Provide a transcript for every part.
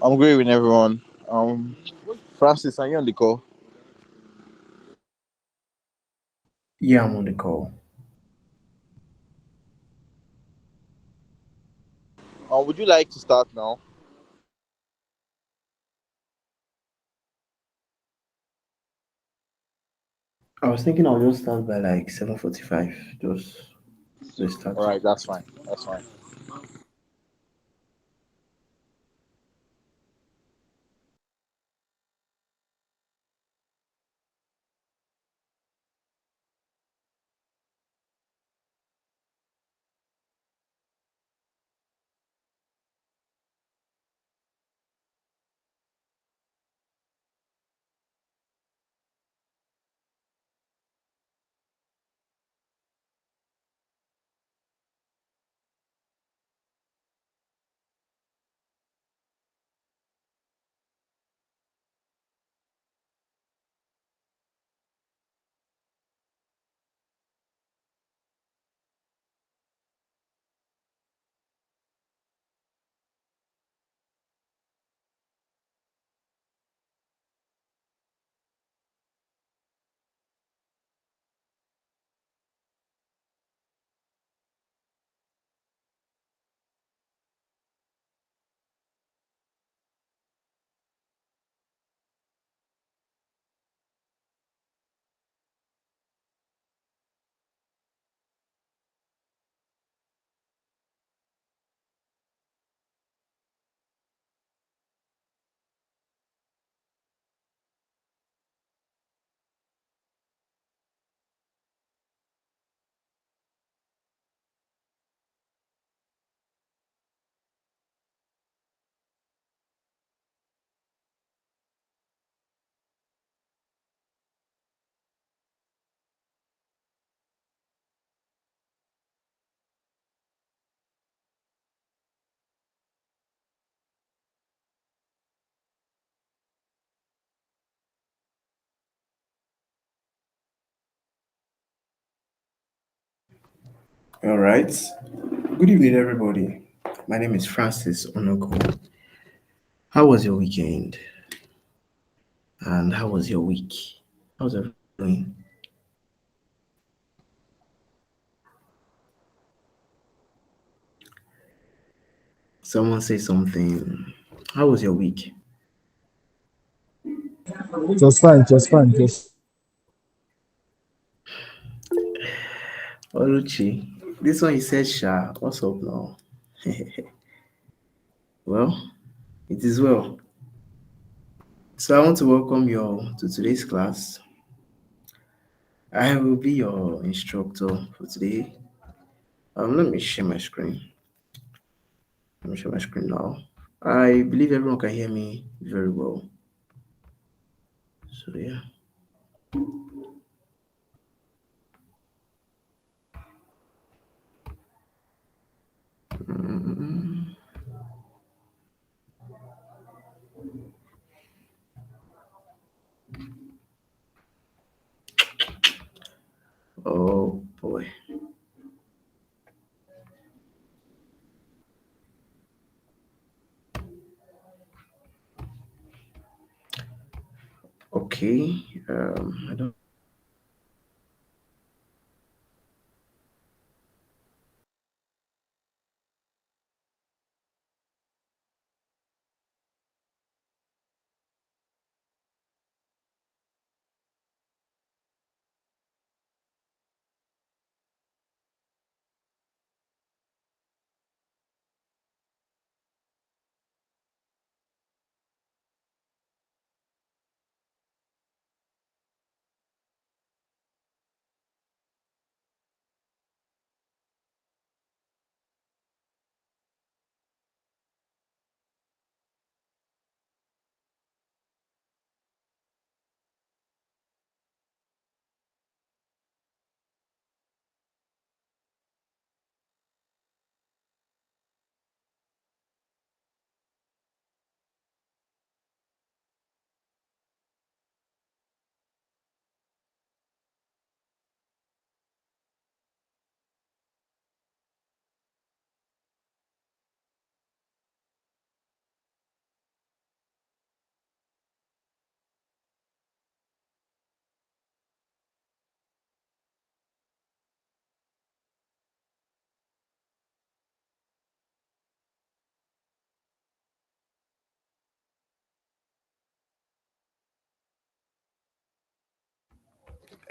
I'm great with everyone. Francis, are you on the call? Yeah, I'm on the call. Would you like to start now? I was thinking I'll just start by like 7:45. Just to All start. right, that's fine. That's fine. All right. Good evening, everybody. My name is Francis Onukwu. How was your weekend? And how was your week? How's everyone doing? Someone say something. How was your week? Just fine, just fine, just Oluchi, this one you said, Sha. What's up now? Well, it is well. So I want to welcome you all to today's class. I will be your instructor for today. Let me share my screen. Let me share my screen now. I believe everyone can hear me very well. So yeah. Mm, oh boy. Okay. I don't.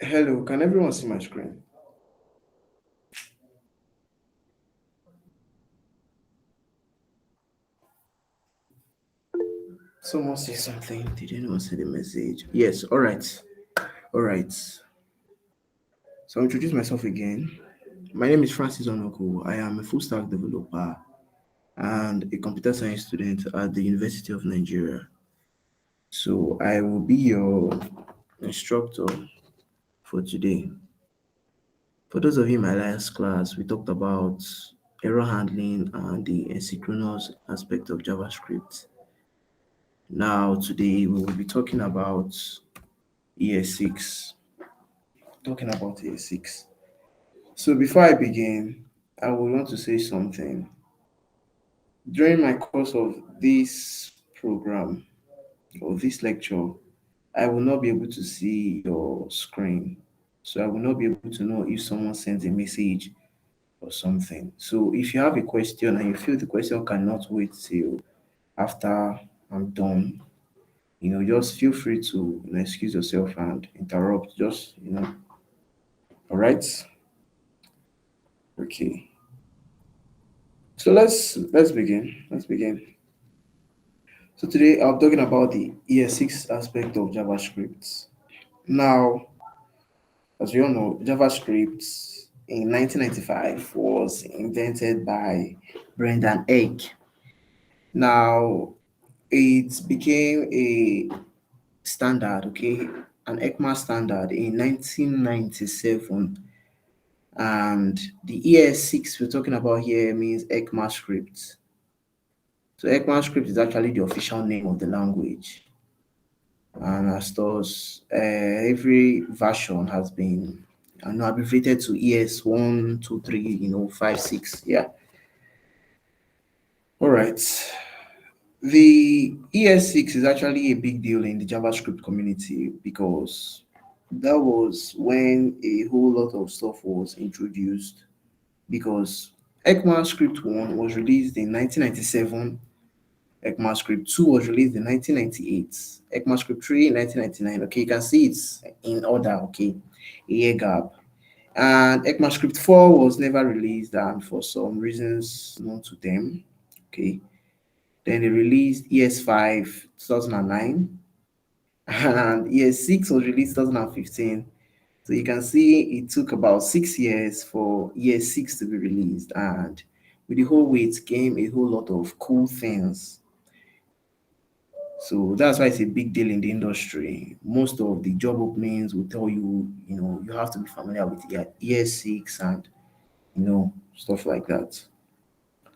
Hello, can everyone see my screen? Someone say something. Did anyone see the message? Yes, all right. All right. So I'll introduce myself again. My name is Francis Onukwu. I am a full stack developer and a computer science student at the University of Nigeria. So I will be your instructor for today. For those of you in my last class, we talked about error handling and the asynchronous aspect of JavaScript. Now, today we will be talking about ES6. Talking about ES6. So before I begin, I would want to say something. During my course of this program or this lecture, I will not be able to see your screen. So I will not be able to know if someone sends a message or something. So if you have a question and you feel the question cannot wait till after I'm done, just feel free to excuse yourself and interrupt. All right. Okay. So let's begin. Let's begin. So today I'm talking about the ES6 aspect of JavaScript. Now, as we all know, JavaScript in 1995 was invented by Brendan Eich. Now, it became a standard, okay, an ECMA standard in 1997. And the ES6 we're talking about here means ECMA script. So ECMA script is actually the official name of the language. And as thus, every version has been abbreviated to ES1, 2, 3, 5, 6. Yeah. All right. The ES6 is actually a big deal in the JavaScript community because that was when a whole lot of stuff was introduced. Because ECMAScript 1 was released in 1997, ECMAScript 2 was released in 1998, ECMAScript 3 in 1999. Okay, you can see it's in order, okay, a year gap. And ECMAScript 4 was never released, and for some reasons known to them, okay. Then they released ES5 2009, and ES6 was released 2015. So you can see it took about 6 years for ES6 to be released, and with the whole weight came a whole lot of cool things. So that's why it's a big deal in the industry. Most of the job openings will tell you, you have to be familiar with ES6 and stuff like that.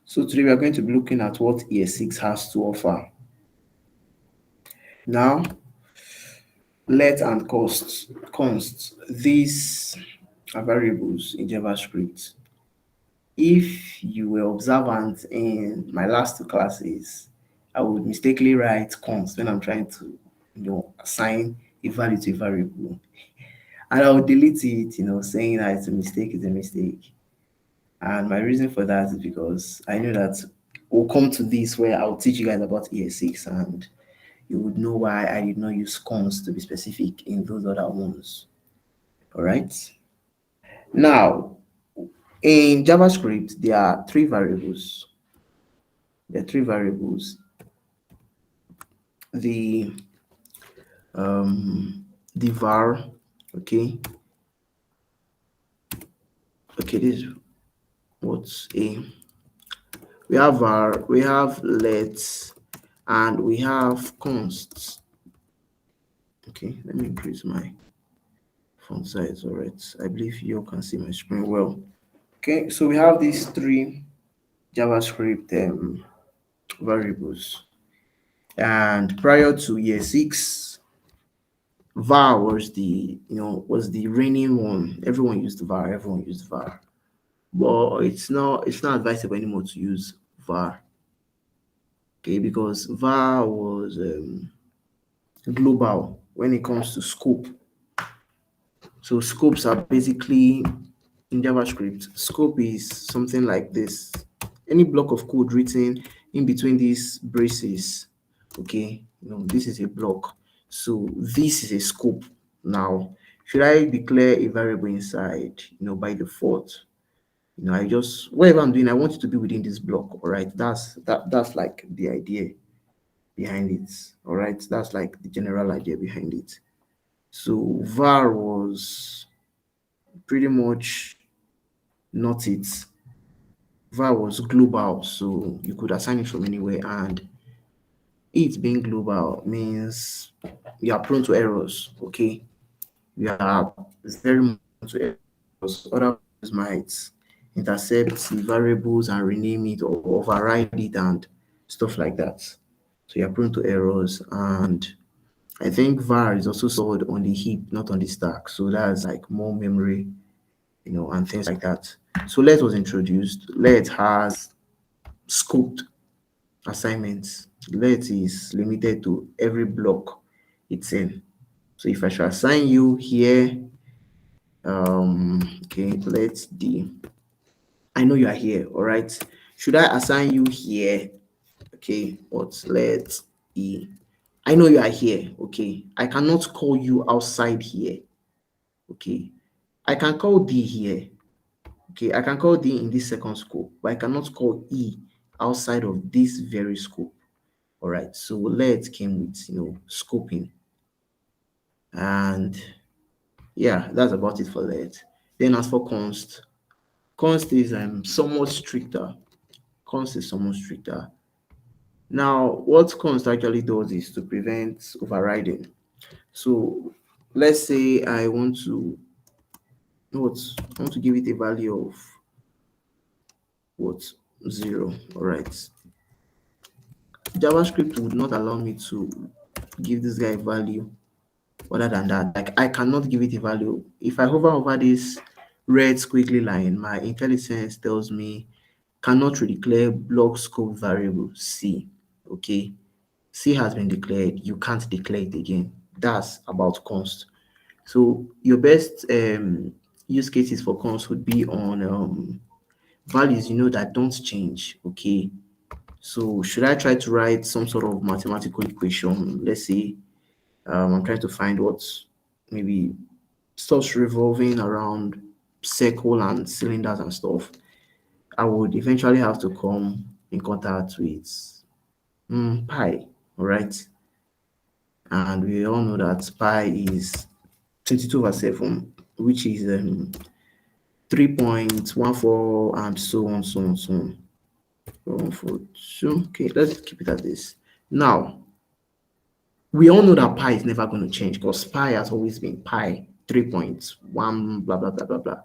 So today we are going to be looking at what ES6 has to offer. Now, let and const. These are variables in JavaScript. If you were observant in my last two classes, I would mistakenly write const when I'm trying to, assign a value to a variable. And I would delete it, saying that it's a mistake, it's a mistake. And my reason for that is because I know that we'll come to this where I'll teach you guys about ES6 and you would know why I did not use const to be specific in those other ones. All right. Now, in JavaScript, there are three variables. The the var, okay. Okay, this is what's a. We have var, we have let, and we have const. Okay, let me increase my font size. All right, I believe you can see my screen well. Okay, so we have these three JavaScript variables, and prior to year 6, var was the reigning one. Everyone used var, but it's not advisable anymore to use var, okay, because var was global when it comes to scope. So scopes are basically, in JavaScript, scope is something like this. Any block of code written in between these braces, okay, this is a block. So this is a scope. Now, should I declare a variable inside, by default? I just, whatever I'm doing, I want it to be within this block. All right, that's like the idea behind it. All right, that's like the general idea behind it. So var was pretty much not it. Var was global, so you could assign it from anywhere, and it being global means you are prone to errors. Okay, you are very much prone to errors. Other might intercept the variables and rename it or override it and stuff like that. So you're prone to errors, and I think var is also stored on the heap, not on the stack. So that's like more memory, and things like that. So let was introduced. Let has scoped assignments. Let is limited to every block it's in. So if I should assign you here, okay, let d, I know you are here, all right. Should I assign you here? Okay, but let e, I know you are here. Okay, I cannot call you outside here. Okay, I can call d here. Okay, I can call d in this second scope, but I cannot call e outside of this very scope. All right, so let came with scoping, and yeah, that's about it for let. Then as for const is somewhat stricter. Const is somewhat stricter. Now, what const actually does is to prevent overriding. So let's say I want to give it a value of what 0. All right. JavaScript would not allow me to give this guy a value other than that. Like I cannot give it a value. If I hover over this red squiggly line, my IntelliSense tells me cannot redeclare block scope variable C. Okay. C has been declared. You can't declare it again. That's about const. So your best use cases for const would be on values that don't change. Okay. So should I try to write some sort of mathematical equation? Let's say I'm trying to find what maybe stuff's revolving around circle and cylinders and stuff. I would eventually have to come in contact with pi, all right? And we all know that pi is 22/7, which is 3.14 and so on, so on, so on. So, okay, let's keep it at this. Now, we all know that pi is never going to change because pi has always been pi 3.1, blah, blah, blah, blah, blah.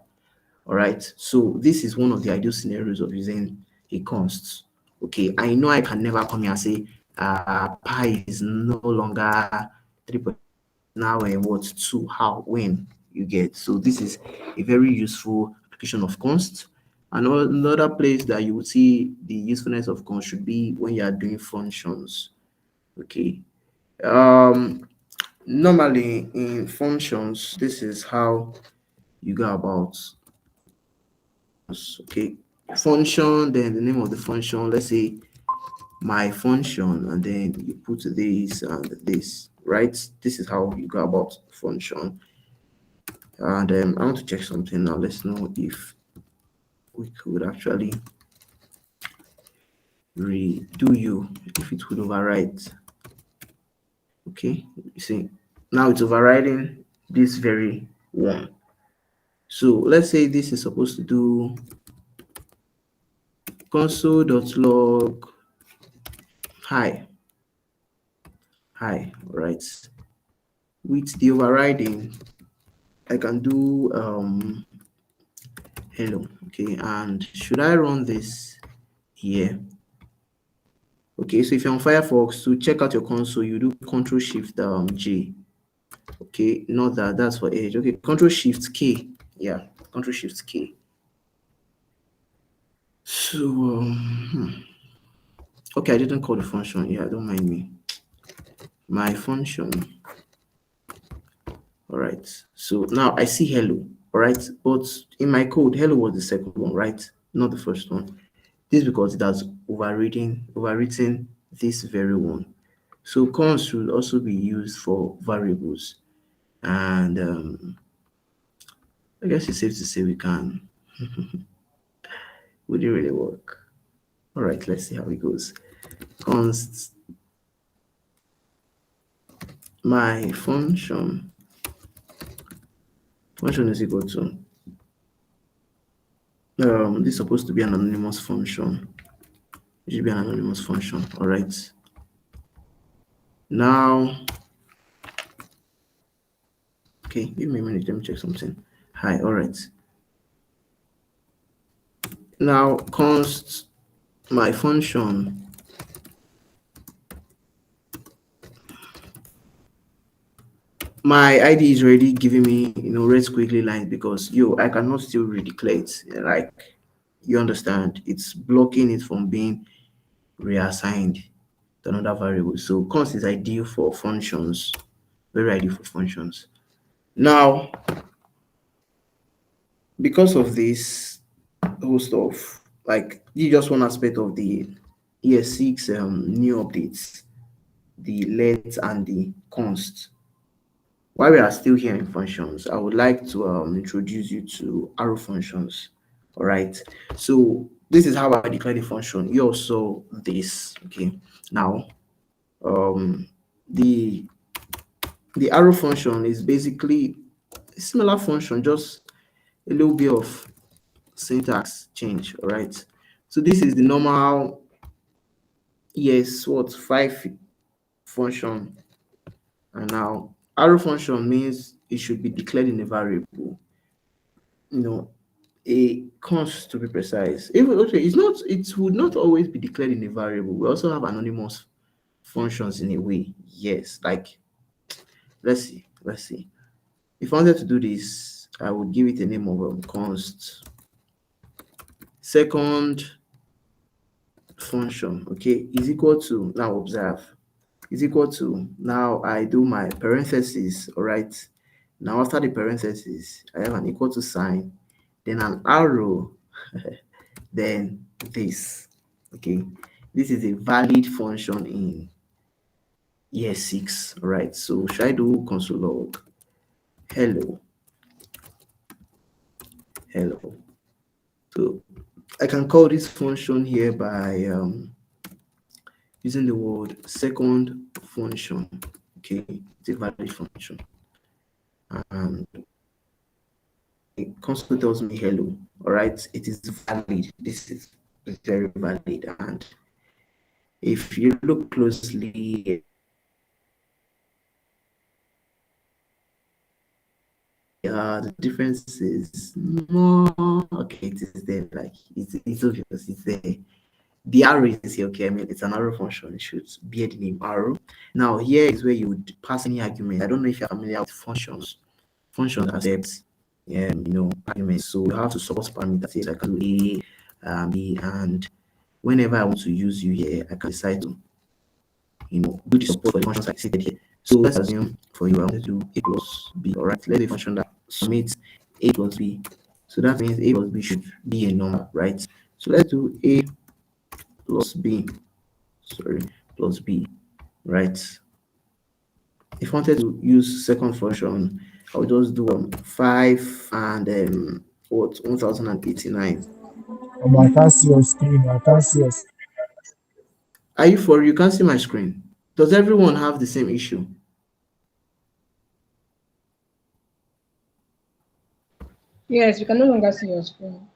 All right. So this is one of the ideal scenarios of using a const. Okay. I know I can never come here and say pi is no longer 3. Now what 2, how, when you get. So this is a very useful application of const. Another place that you would see the usefulness of const should be when you are doing functions. Okay. Normally in functions, this is how you go about. Okay, function, then the name of the function, let's say my function, and then you put this and this, right? This is how you go about function. And I want to check something now. Let's know if we could actually redo you, if it would overwrite. Okay, you see now it's overriding this very one. So let's say this is supposed to do console.log hi, right? With the overriding, I can do hello. Okay, and should I run this here? Okay, so if you're on Firefox, to check out your console, you do Control Shift J. Okay, not that, that's for Edge. Okay, Control Shift K. Yeah, Control Shift K. So okay, I didn't call the function. Yeah, don't mind me. My function. All right. So now I see hello. All right, but in my code, hello was the second one, right? Not the first one. This is because it has overwritten this very one. So const should also be used for variables, and I guess it's safe to say we can. Would it really work? All right, let's see how it goes. Const my function is equal to this is supposed to be an anonymous function. It should be an anonymous function. All right. Now, okay, give me a minute. Let me check something. Hi. All right. Now, const my function my ID is already giving me, red squiggly lines because I cannot still redeclare it. Like, you understand, it's blocking it from being reassigned to another variable. So const is ideal for functions, very ideal for functions. Now, because of this whole stuff, like this is just one aspect of the ES6 new updates, the let and the const. While we are still here in functions, I would like to introduce you to arrow functions. All right. So this is how I declare the function. You also this. Okay. Now, the arrow function is basically a similar function, just a little bit of syntax change. All right. So this is the normal five function, and now arrow function means it should be declared in a variable. A const to be precise. Even okay, it would not always be declared in a variable. We also have anonymous functions in a way. Yes, like let's see. If I wanted to do this, I would give it a name of const second function, okay, is equal to, now observe, is equal to, now I do my parentheses. All right. Now after the parentheses, I have an equal to sign, then an arrow, then this. Okay, this is a valid function in year 6. All right, so should I do console log hello? So I can call this function here by using the word second function. Okay, it's a valid function, and console tells me hello. All right, it is valid. This is very valid, and if you look closely, the difference is more okay. It is there, like it's obvious. It's there. The arrow is here. Okay, I mean it's an arrow function. It should bear the name arrow. Now here is where you would pass any argument. I don't know if you're familiar with functions. Functions accept arguments. So you have to support parameters like A, B, and whenever I want to use you here, I can decide to do the support for the functions I stated here. So let's assume for you I want to do A plus B. All right, let's do a function that submits A plus B. So that means A plus B should be a number, right? So let's do A plus B, plus B, right? If I wanted to use second function, I would just do 5 and 1089. I can't see your screen. I can't see your screen. Are you for you can't see my screen? Does everyone have the same issue? Yes, we can no longer see your screen.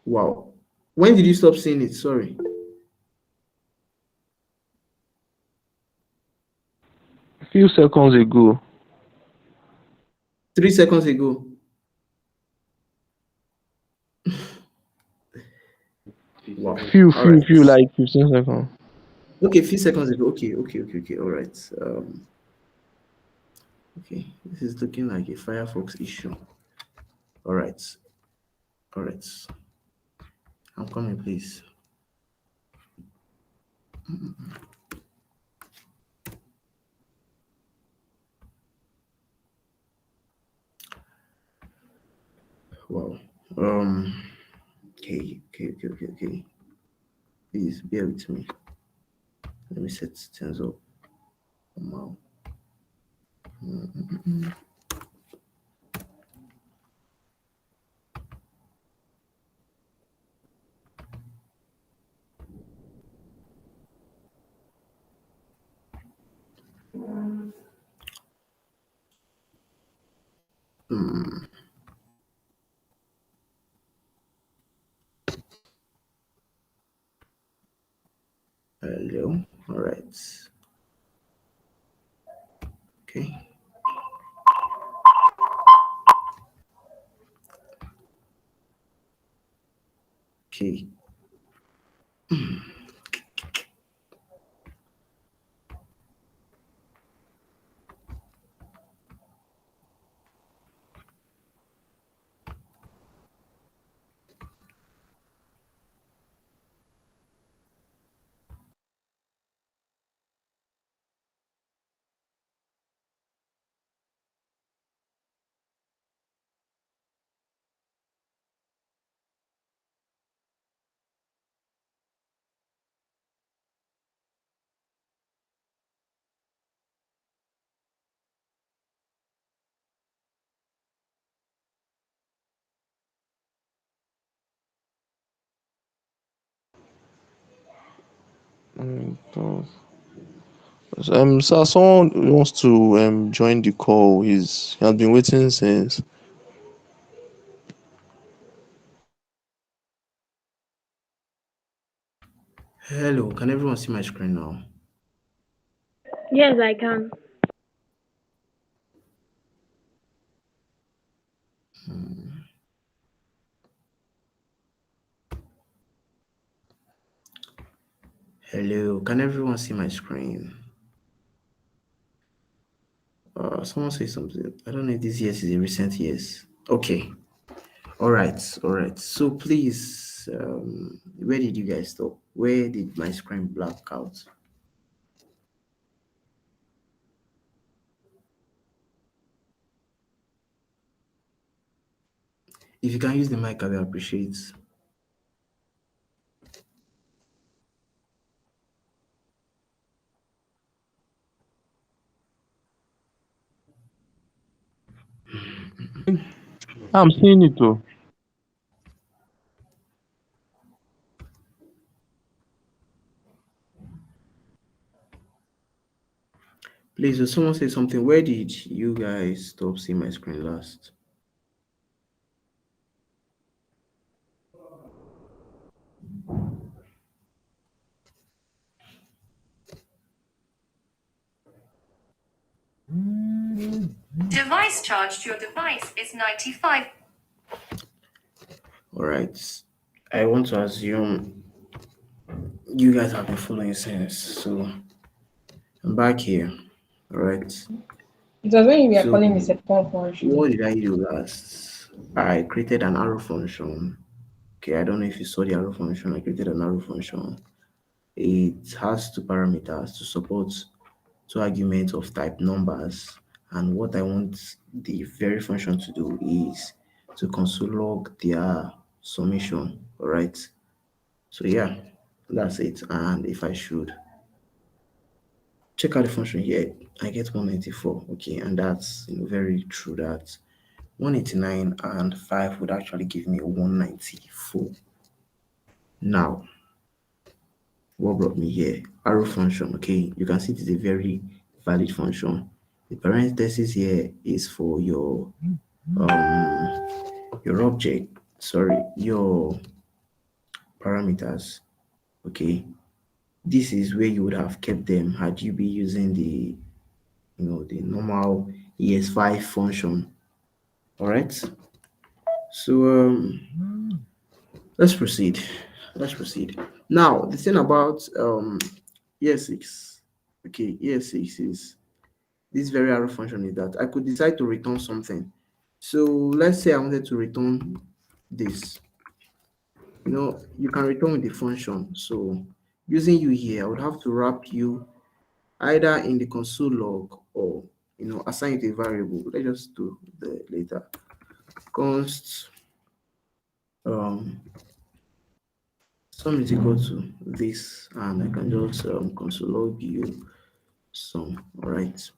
Wow. When did you stop seeing it? Sorry. A few seconds ago. 3 seconds ago. Wow. Few, All right. like 15 seconds. Okay, a few seconds ago. Okay. All right. Okay, this is looking like a Firefox issue. All right. I'm coming, please. Wow. Okay. Please bear with me. Let me set things up. Wow. Hello. All right. Okay. Okay. So, sir, someone wants to join the call. He has been waiting since. Hello. Can everyone see my screen now? Yes, I can. Hello. Can everyone see my screen? Someone say something. I don't know if this yes is a recent yes. Okay. All right. All right. So please, where did you guys stop? Where did my screen black out? If you can use the mic, I will appreciate. I'm seeing it too. Please, will someone say something? Where did you guys stop seeing my screen last? Device charged. Your device is 95. All right. I want to assume you guys have been following since. So I'm back here. All right. It was when you were So calling the second function. what did I do last? I created an arrow function. Okay, I don't know if you saw the arrow function. I created an arrow function. It has two parameters to support two arguments of type numbers. And what I want the very function to do is to console log their summation. All right. So yeah, that's it. And if I should check out the function here, I get 194. Okay, and that's very true that 189 and 5 would actually give me 194. Now, what brought me here? Arrow function. Okay, you can see it is a very valid function. The parenthesis here is for your object, sorry, your parameters. Okay, this is where you would have kept them had you be using the normal ES5 function. All right, so let's proceed. Let's proceed. Now, the thing about ES6, okay, ES6 is this very arrow function is that I could decide to return something. So let's say I wanted to return this. You can return with the function. So using you here, I would have to wrap you either in the console log or assign it a variable. Let's just do the later. Const sum is equal to this, and I can just console log you sum. All right.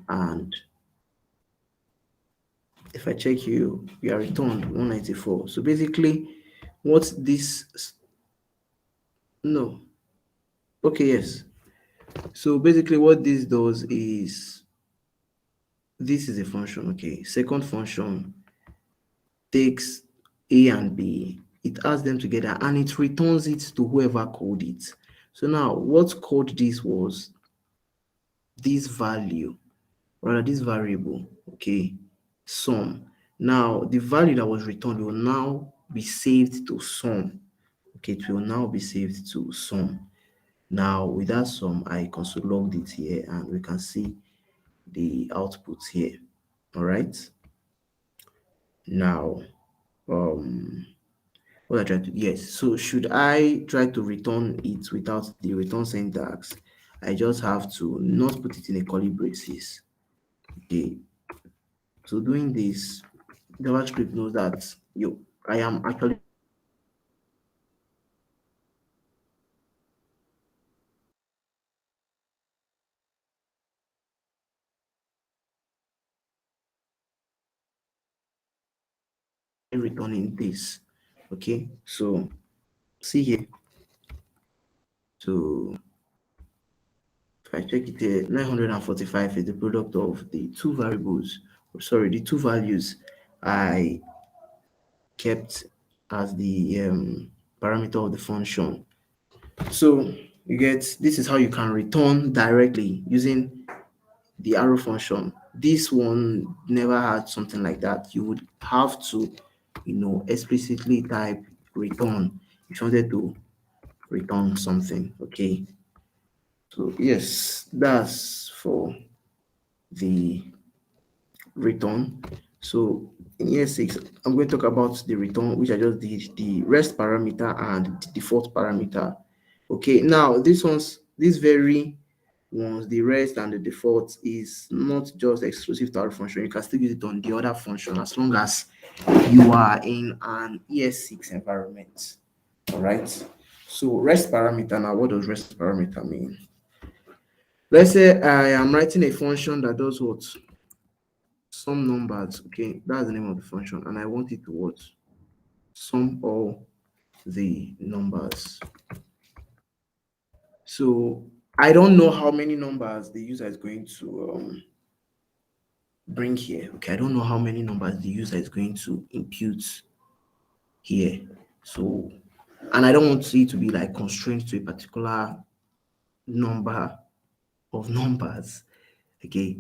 And if I check you are returned 194. So basically, what this no, okay, yes. So basically, what this does is this is a function. Okay, second function takes A and B, it adds them together, and it returns it to whoever called it. So now what called this was this value, rather this variable, okay, sum. Now the value that was returned will now be saved to sum. Okay, it will now be saved to sum. Now with that sum, I console logged it here and we can see the output here. All right. Now, what I try to, yes. So should I try to return it without the return syntax? I just have to not put it in a curly braces. Okay. So doing this, JavaScript knows that I am actually returning this. Okay. So see here. So if I check it here, 945 is the product of the two variables, sorry, the two values I kept as the parameter of the function. So you get, this is how you can return directly using the arrow function. This one never had something like that. You would have to, explicitly type return if you wanted to return something. Okay. So yes, that's for the return. So in year 6, I'm going to talk about the return, which I just did, the rest parameter and the default parameter. Okay, now these very ones, the rest and the default, is not just exclusive to our function. You can still use it on the other function as long as you are in an ES6 environment. All right. So rest parameter, now what does rest parameter mean? Let's say I am writing a function that does what? Sum numbers. Okay, that's the name of the function, and I want it to what? Sum all the numbers. So I don't know how many numbers the user is going to bring here. Okay, I don't know how many numbers the user is going to impute here. So, and I don't want it to be like constrained to a particular number of numbers. Okay,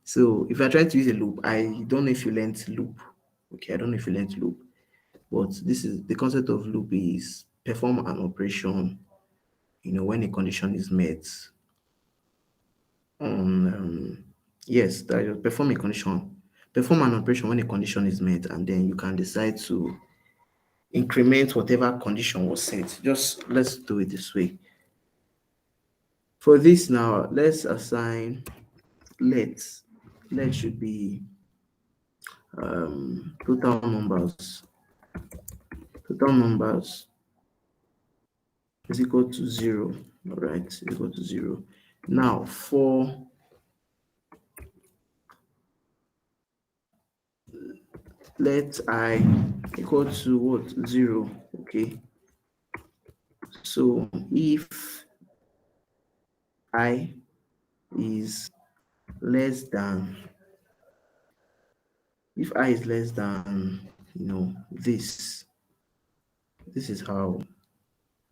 so if I try to use a loop, I don't know if you learned loop. Okay, I don't know if you learned loop, but this is the concept of loop is perform an operation, when a condition is met on yes, that is perform a condition, perform an operation when a condition is met, and then you can decide to increment whatever condition was set. Just let's do it this way. For this now, let's assign let should be total numbers. Total numbers is equal to 0. All right, is equal to 0. Now for let I equal to what? 0. Okay. So if I is less than, if I is less than, this is how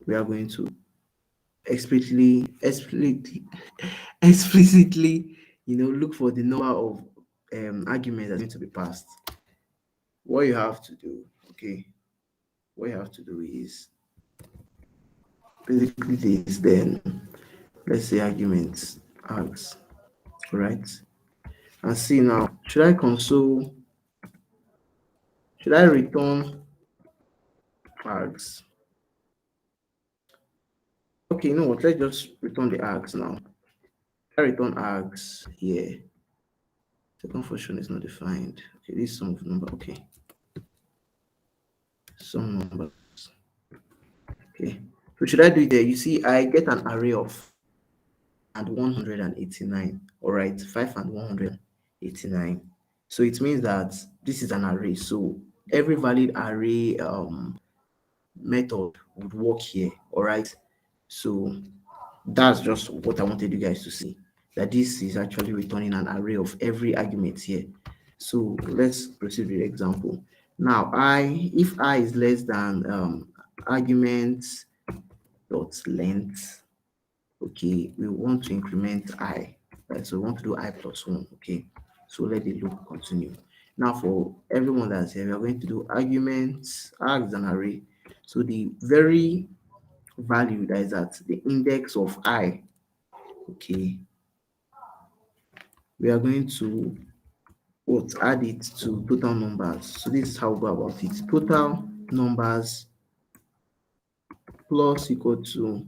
we are going to explicitly, look for the number of arguments that's going to be passed. What you have to do, okay, what you have to do is basically this, then let's say arguments args, right? And see now, should I return args? Okay, you know what, let's just return the args now. I return args here. Second function is not defined. Okay, this is sum of number. Okay, some numbers. Okay, so should I do it there? You see, I get an array of and 189. All right, 5 and 189. So it means that this is an array. So every valid array method would work here. All right. So that's just what I wanted you guys to see, that this is actually returning an array of every argument here. So let's proceed with the example. Now, if I is less than arguments dot length, Okay, we want to increment I, right? So we want to do I plus 1. Okay, so let the loop continue. Now for everyone that's here, we are going to do arguments. Arg is an array. So the very value that is at the index of I, okay, we are going to add it to total numbers. So this is how we go about it. Total numbers plus equal to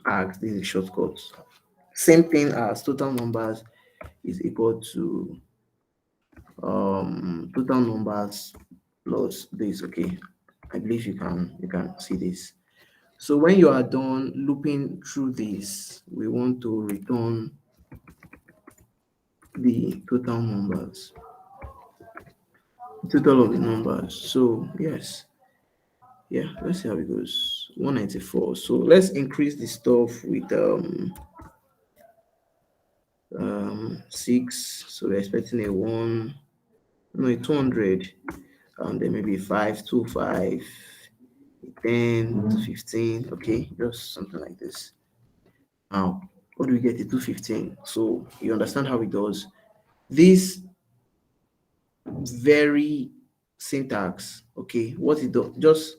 arg. This is a shortcut. Same thing as total numbers is equal to total numbers plus this. Okay, I believe you can see this. So when you are done looping through this, we want to return the total numbers, total of the numbers. So yes, yeah, let's see how it goes. 194. So let's increase the stuff with 6. So we're expecting a 1, no, a 200, and then maybe 525, 10 to 15. Okay, just something like this. Now, what do we get? A 215. So you understand how it does. This very syntax, okay, what it does, just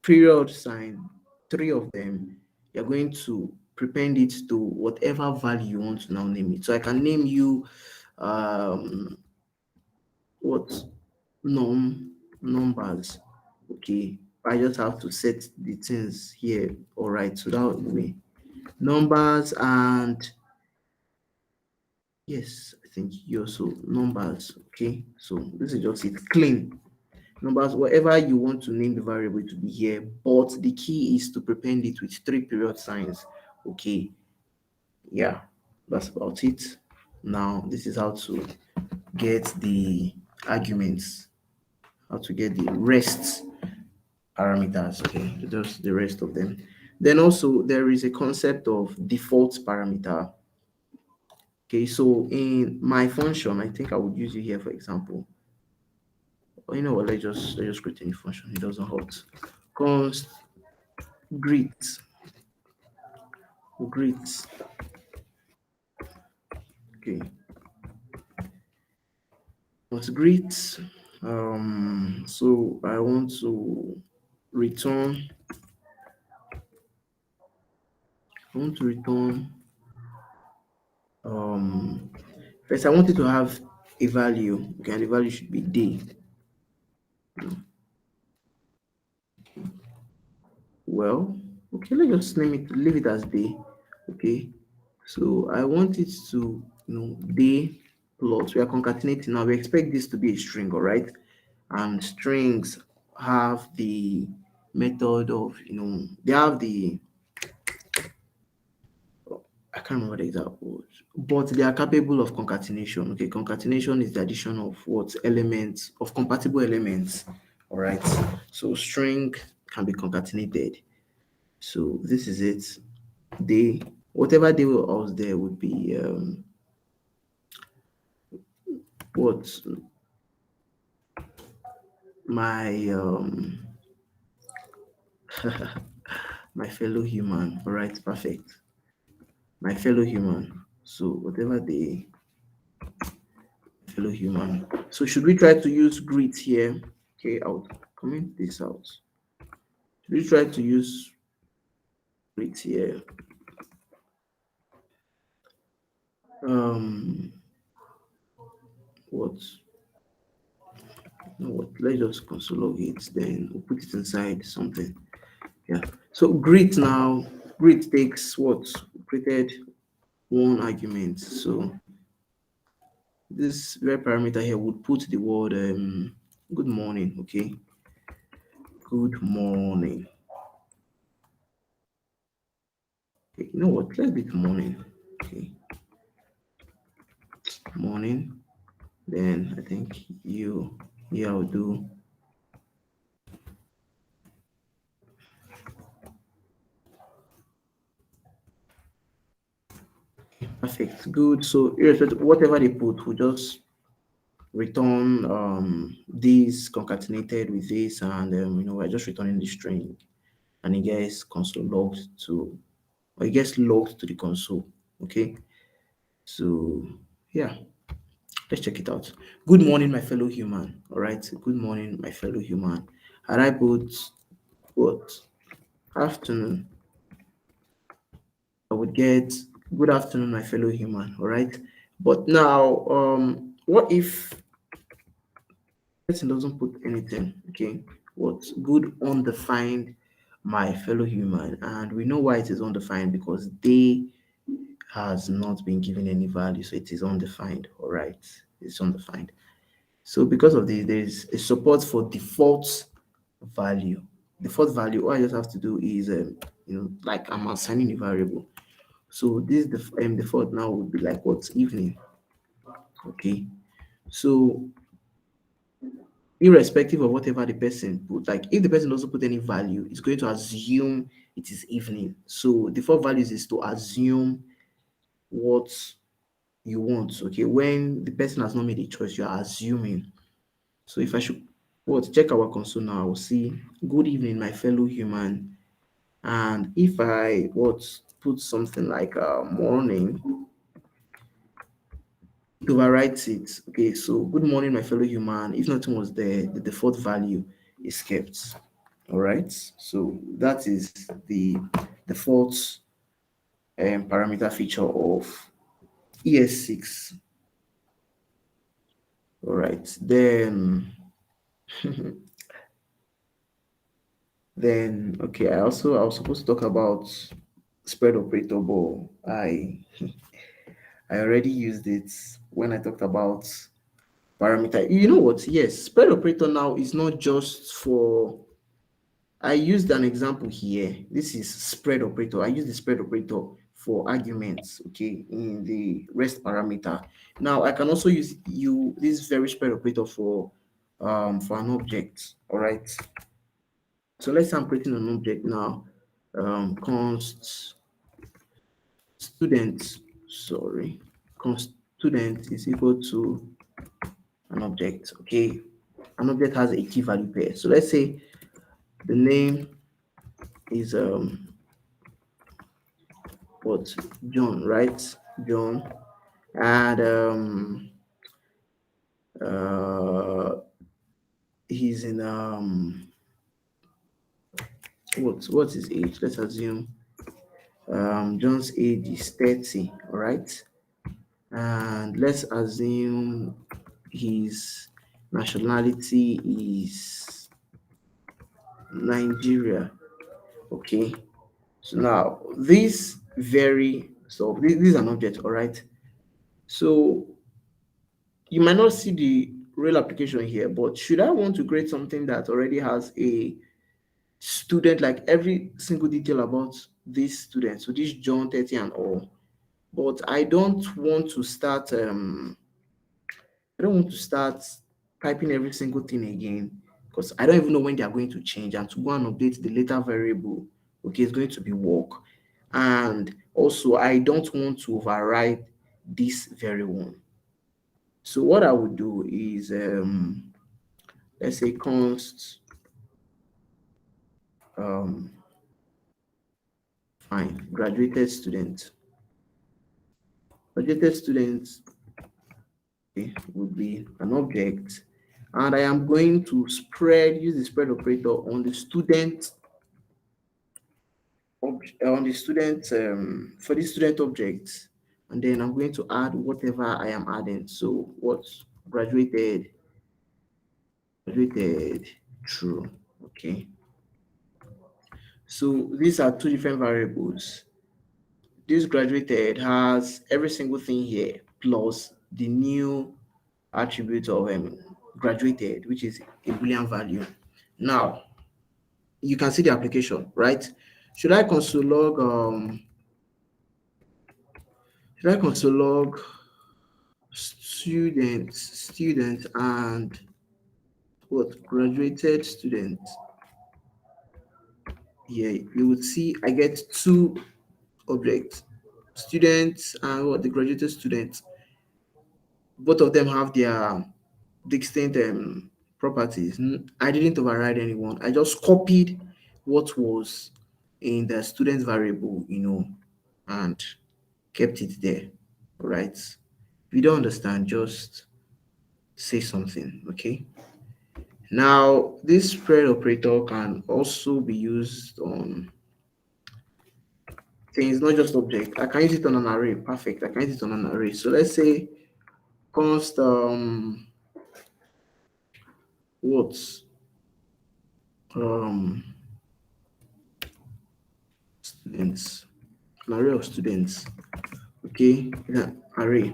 period sign, 3 of them, you're going to prepend it to whatever value you want to now name it. So I can name you what numbers. Okay, I just have to set the things here. All right, so that way numbers, and yes, I think you also numbers. Okay, so this is just it, clean numbers, whatever you want to name the variable to be here, but the key is to prepend it with 3 period signs. Okay, yeah, that's about it. Now this is how to get the arguments, how to get the rest parameters. Okay, just the rest of them. Then also there is a concept of default parameter. Okay, so in my function, I think I would use it here for example. Or you know what, let's just create a new function. It doesn't hurt. Const greet. Greet. Okay. Const greet. So I want to return. I want to return. First I want it to have a value. Okay, and the value should be day. Well, okay, let's just name it, leave it as day. Okay, so I want it to, day plus, we are concatenating now. We expect this to be a string, all right? And strings have the method of, they have the, I can't remember the exact word, but they are capable of concatenation. Okay, concatenation is the addition of what elements, of compatible elements, all right? So string can be concatenated. So this is it. Day, whatever day was there would be what my my fellow human. All right, perfect. My fellow human. So whatever day, fellow human. So should we try to use greet here? Okay, I'll comment this out. Should we try to use greet here? What? You know what? Let's just console log it. Then we'll put it inside something. Yeah. So greet now. Greet takes what? Created one argument. So this very parameter here would put the word good morning. Okay. Good morning. Okay, you know what? Let's do it morning. Okay. Morning. Then I think I'll do perfect. Good. So irrespective whatever they put, we'll just return this concatenated with this, and we're just returning the string, and it gets console logged to or it gets logged to the console. Okay, so yeah, let's check it out. Good morning, my fellow human. All right, good morning, my fellow human. Had I put what afternoon, I would get good afternoon, my fellow human. All right, but now, what if person doesn't put anything? Okay, what good undefined, my fellow human, and we know why it is undefined because they has not been given any value, so it is undefined. All right, it's undefined. So because of this, there is a support for default value. Default value, all I just have to do is, like I'm assigning a variable. So this default now would be like what evening. Okay. So irrespective of whatever the person put, like if the person doesn't put any value, it's going to assume it is evening. So default values is to assume what you want. Okay. When the person has not made a choice, you are assuming. So if I should check our console now, I will see good evening, my fellow human. And if I put something like morning, it overwrites it. Okay, so good morning, my fellow human. If nothing was there, the default value is kept. All right, so that is the default parameter feature of ES6. All right, then okay, I was supposed to talk about spread operator, but I already used it when I talked about parameter. You know what? Yes, spread operator now is not just for. I used an example here. This is spread operator. I use the spread operator for arguments, okay, in the rest parameter. Now I can also use this very spread operator for an object. All right. So let's say I'm creating an object now. Const student, sorry, const student is equal to an object. Okay, an object has a key value pair. So let's say the name is what John, right? John, and uh he's in what's his age? Let's assume John's age is 30, all right? And let's assume his nationality is Nigeria. Okay. So now this is an object, all right? So you might not see the real application here, but should I want to create something that already has a student, like every single detail about this student, so this John 30 and all, but I don't want to start typing every single thing again because I don't even know when they are going to change, and to go and update the later variable, okay, it's going to be work. And also, I don't want to override this very one. So what I would do is, let's say const, um, fine, graduated student. Graduated student, okay, would be an object, and I am going to use the spread operator on the student for the student object, and then I'm going to add whatever I am adding. So what graduated graduated true. Okay, so these are two different variables. This graduated has every single thing here plus the new attribute of graduated, which is a Boolean value. Now you can see the application, right? Should I console log student and what graduated student? Here you would see I get two objects, students and what the graduated student. Both of them have their distinct properties. I didn't override anyone. I just copied what was in the student variable, and kept it there. All right. If you don't understand, just say something. Okay. Now, this spread operator can also be used on things, not just object. I can use it on an array. Perfect. I can use it on an array. So let's say const what um students, an array of students. Okay, yeah, array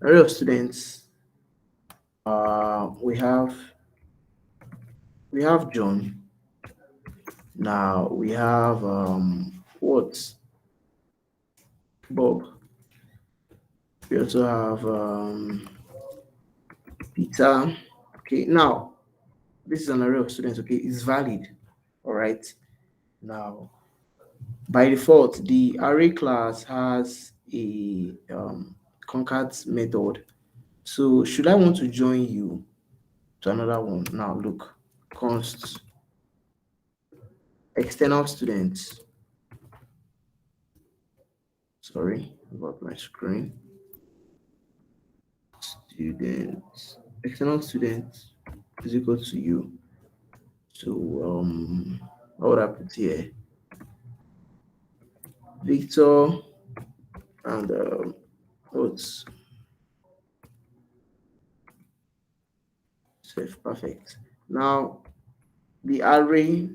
of students. We have John. Now we have what Bob. We also have Peter. Okay, now this is an array of students. Okay, it's valid. All right. Now, by default, the array class has a concat method. So should I want to join you to another one? Now look, const external students. Sorry about my screen. Students, external students is equal to you. So what would I put here? Victor and what's safe, perfect. Now the array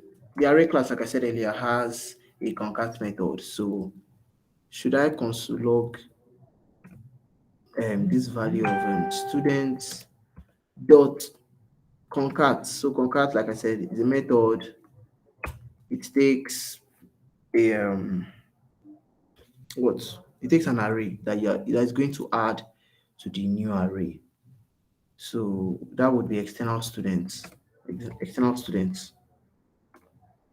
class, like I said earlier, has a concat method. So should I console log this value of students dot concat? So concat, like I said, is a method. It takes a what? It takes an array that is going to add to the new array. So that would be external students. External students.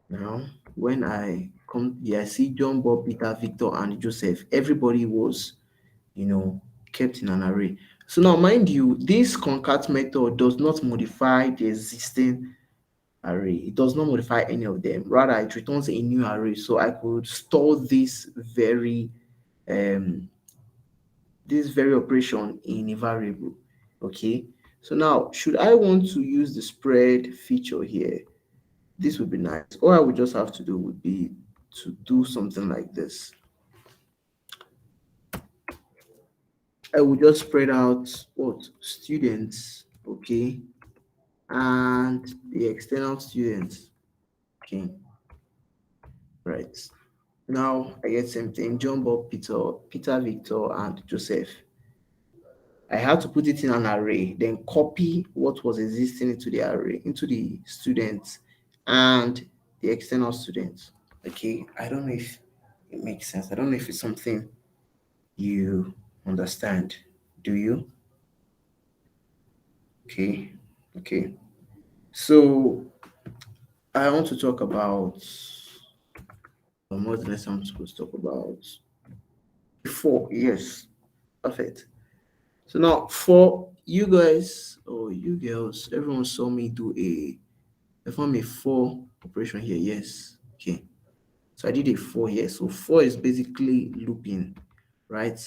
Now, when I come here, I see John, Bob, Peter, Victor, and Joseph. Everybody was, kept in an array. So now, mind you, this concat method does not modify the existing array. It does not modify any of them. Rather, it returns a new array. So I could store um, this very operation in a variable. Okay. So now, should I want to use the spread feature here? This would be nice. All I would just have to do would be to do something like this. I would just spread out what students, okay, and the external students. Okay, right. Now I get same thing. John, Bob, Peter, Victor, and Joseph. I had to put it in an array, then copy what was existing into the array, into the students and the external students. Okay, I don't know if it makes sense. I don't know if it's something you understand. Do you? Okay, okay. So I want to talk about what else I'm supposed to talk about. Before, yes, perfect. So now for you guys or you girls, everyone saw me do perform a for operation here. Yes. Okay. So I did a for here. So for is basically looping, right?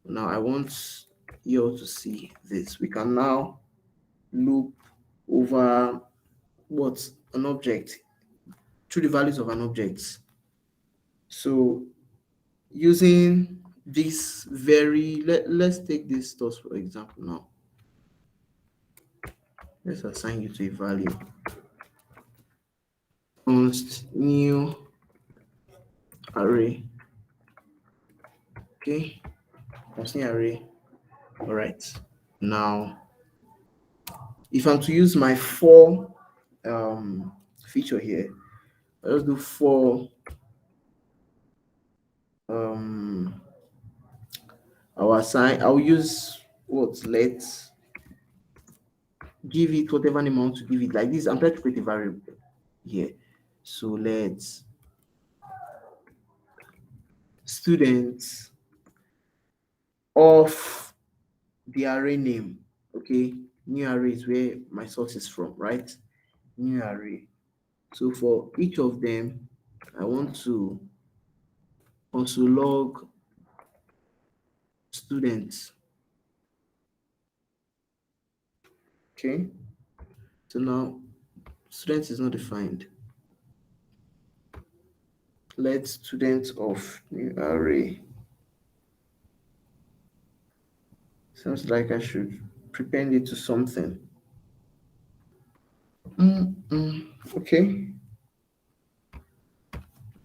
Now I want you all to see this. We can now loop over what an object through the values of an object. So using this let's take this stuff for example now. Let's assign you to a value. Const new array. Okay, const new array. All right. Now, if I'm to use my for feature here, I'll just do for I'll use what? Let's give it whatever name I want to give it. Like this, I'm trying to create a variable here. So let's students of the array name. Okay, new array is where my source is from, right? New array. So for each of them, I want to console log students. Okay, so now students is not defined. Let students of new array. Sounds like I should prepend it to something. Okay.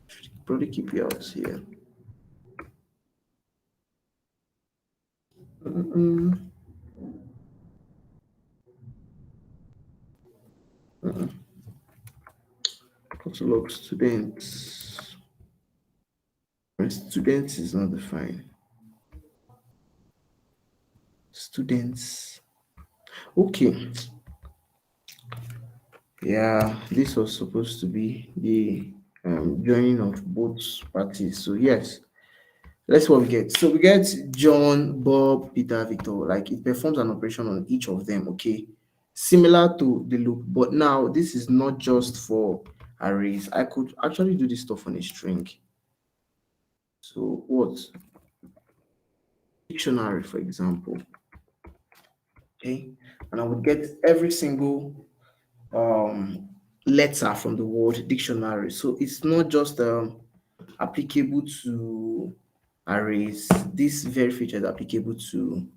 Should probably keep you out here. Catalog students. When students is not defined. Students. Okay. Yeah, this was supposed to be the joining of both parties. So yes, let's see what we get. So we get John, Bob, Peter, Victor. Like it performs an operation on each of them. Okay, similar to the loop, but now this is not just for arrays. I could actually do this stuff on a string. So what? Dictionary, for example. Okay, and I would get every single letter from the word dictionary. So it's not just applicable to arrays. This very feature is applicable to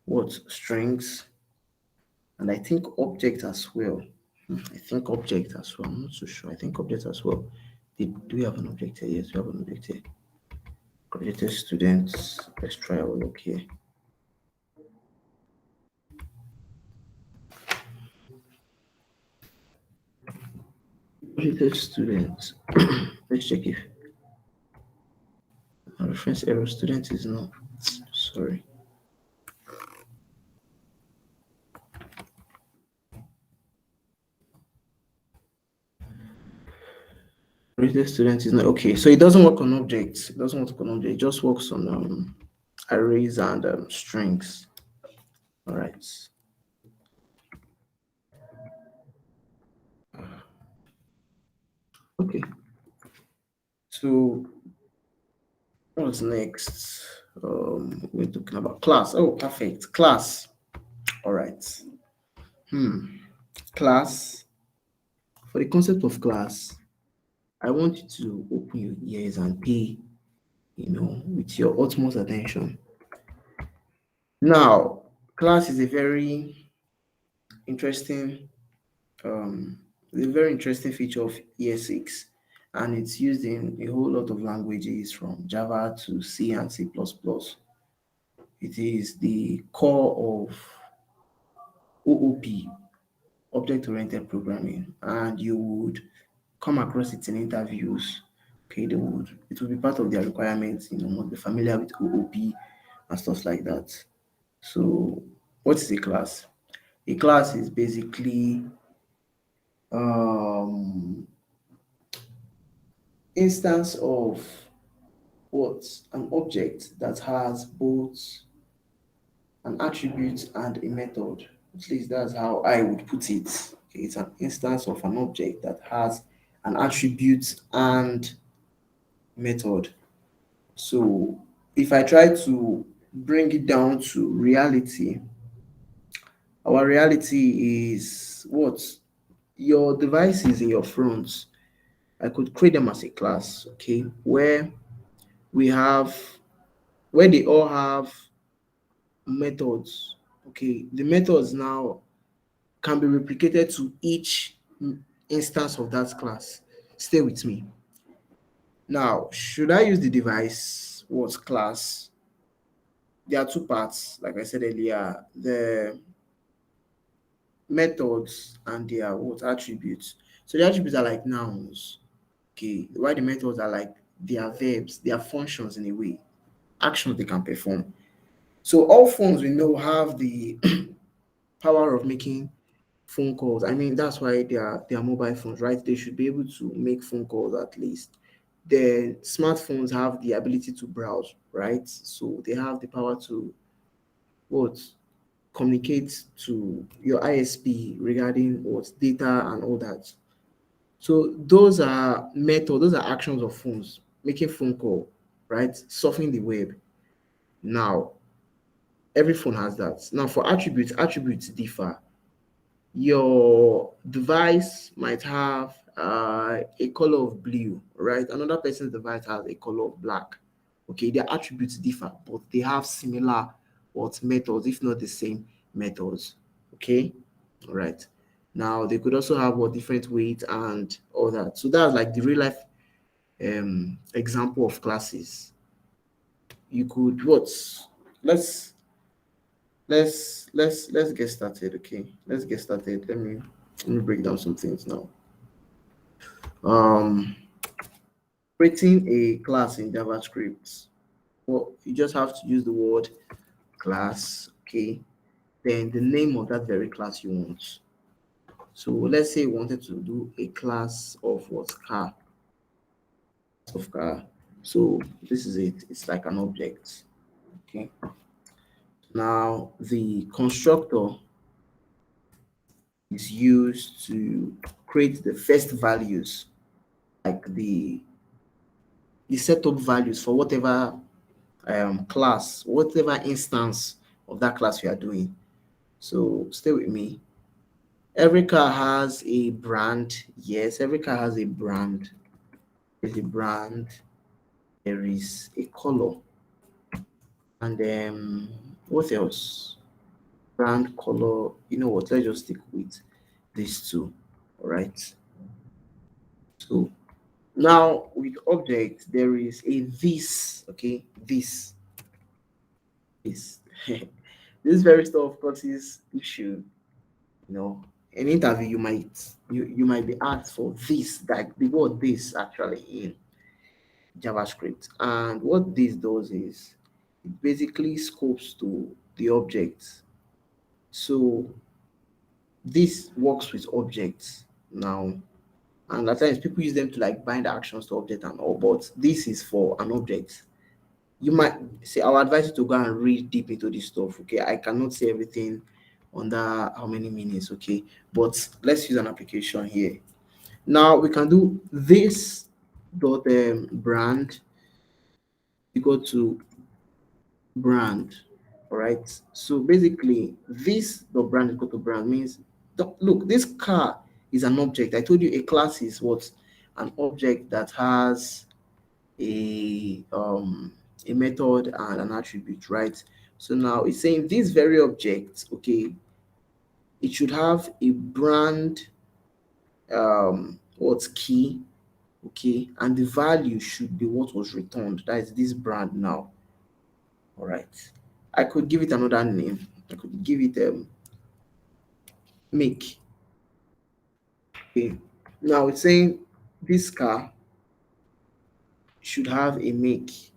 what? Strings, and I think object as well. I think object as well. I'm not so sure. I think object as well. Do we have an object here? Yes, we have an object here. Created students. Let's try our look here. Created students. Let's check if reference error student is not. Sorry. Created student is not okay. So it doesn't work on objects. It doesn't work on objects. It just works on arrays and strings. All right. Okay. So what's next? We're talking about class. Oh, perfect. Class. All right. Class. For the concept of class, I want you to open your ears and pay, with your utmost attention. Now, class is a very interesting feature of ES6, and it's used in a whole lot of languages from Java to C and C++. It is the core of OOP, object-oriented programming, and you would come across it in interviews. Okay, it will be part of their requirements, must be familiar with OOP and stuff like that. So what is a class? A class is basically instance of what? An object that has both an attribute and a method. At least that's how I would put it. Okay, it's an instance of an object that has an attribute and method. So if I try to bring it down to reality, our reality is what? Your devices in your front, I could create them as a class, okay, where they all have methods. Okay, the methods now can be replicated to each instance of that class. Stay with me. Now, should I use the device what class? There are two parts, like I said earlier, the methods and their what attributes. So the attributes are like nouns. Okay, while the methods are like their verbs, their functions in a way, actions they can perform. So all phones we know have the power of making phone calls. I mean, that's why they are mobile phones, right? They should be able to make phone calls at least. The smartphones have the ability to browse, right? So they have the power to what? Communicate to your ISP regarding what data and all that. So those are methods, those are actions of phones. making phone call, right? Surfing the web. Now, every phone has that. Now, for attributes differ. Your device might have a color of blue, right? Another person's device has a color of black. Okay, their attributes differ, but they have similar what methods, if not the same methods. Okay, all right. Now they could also have what different weight and all that. So that's like the real life example of classes. You could what? Let's let's get started. Okay, let's get started. Let me break down some things now. Um, Creating a class in JavaScript. Well, you just have to use the word class. Okay, then the name of that very class you want. So let's say you wanted to do a class of what car of car. So this is it. It's like an object. Okay. Now the constructor is used to create the first values, like the setup values for whatever class, whatever instance of that class you are doing. So stay with me. Every car has a brand. Yes, every car has a brand. There's a brand. There is a color. And what else? Brand, color. You know what? Let's just stick with these two. All right. So now with object, there is a this. Okay, this. This very stuff causes issue. You know, in interview you might be asked for this, like the word this actually in JavaScript. And what this does is it basically scopes to the object. So this works with objects now. And at times people use them to like bind actions to object and all, but this is for an object. You might say, I'll advise you to go and read deep into this stuff. Okay, I cannot say everything under how many minutes. Okay, but let's use an application here. Now we can do this dot brand equal to brand. All right. So basically, this dot brand equal to brand means look, this car is an object. I told you a class is what an object that has a method and an attribute, right? So now it's saying this very object, okay, it should have a brand what's key, okay, and the value should be what was returned. That is this brand now. All right. I could give it another name. I could give it make. Okay. Now it's saying this car should have a make.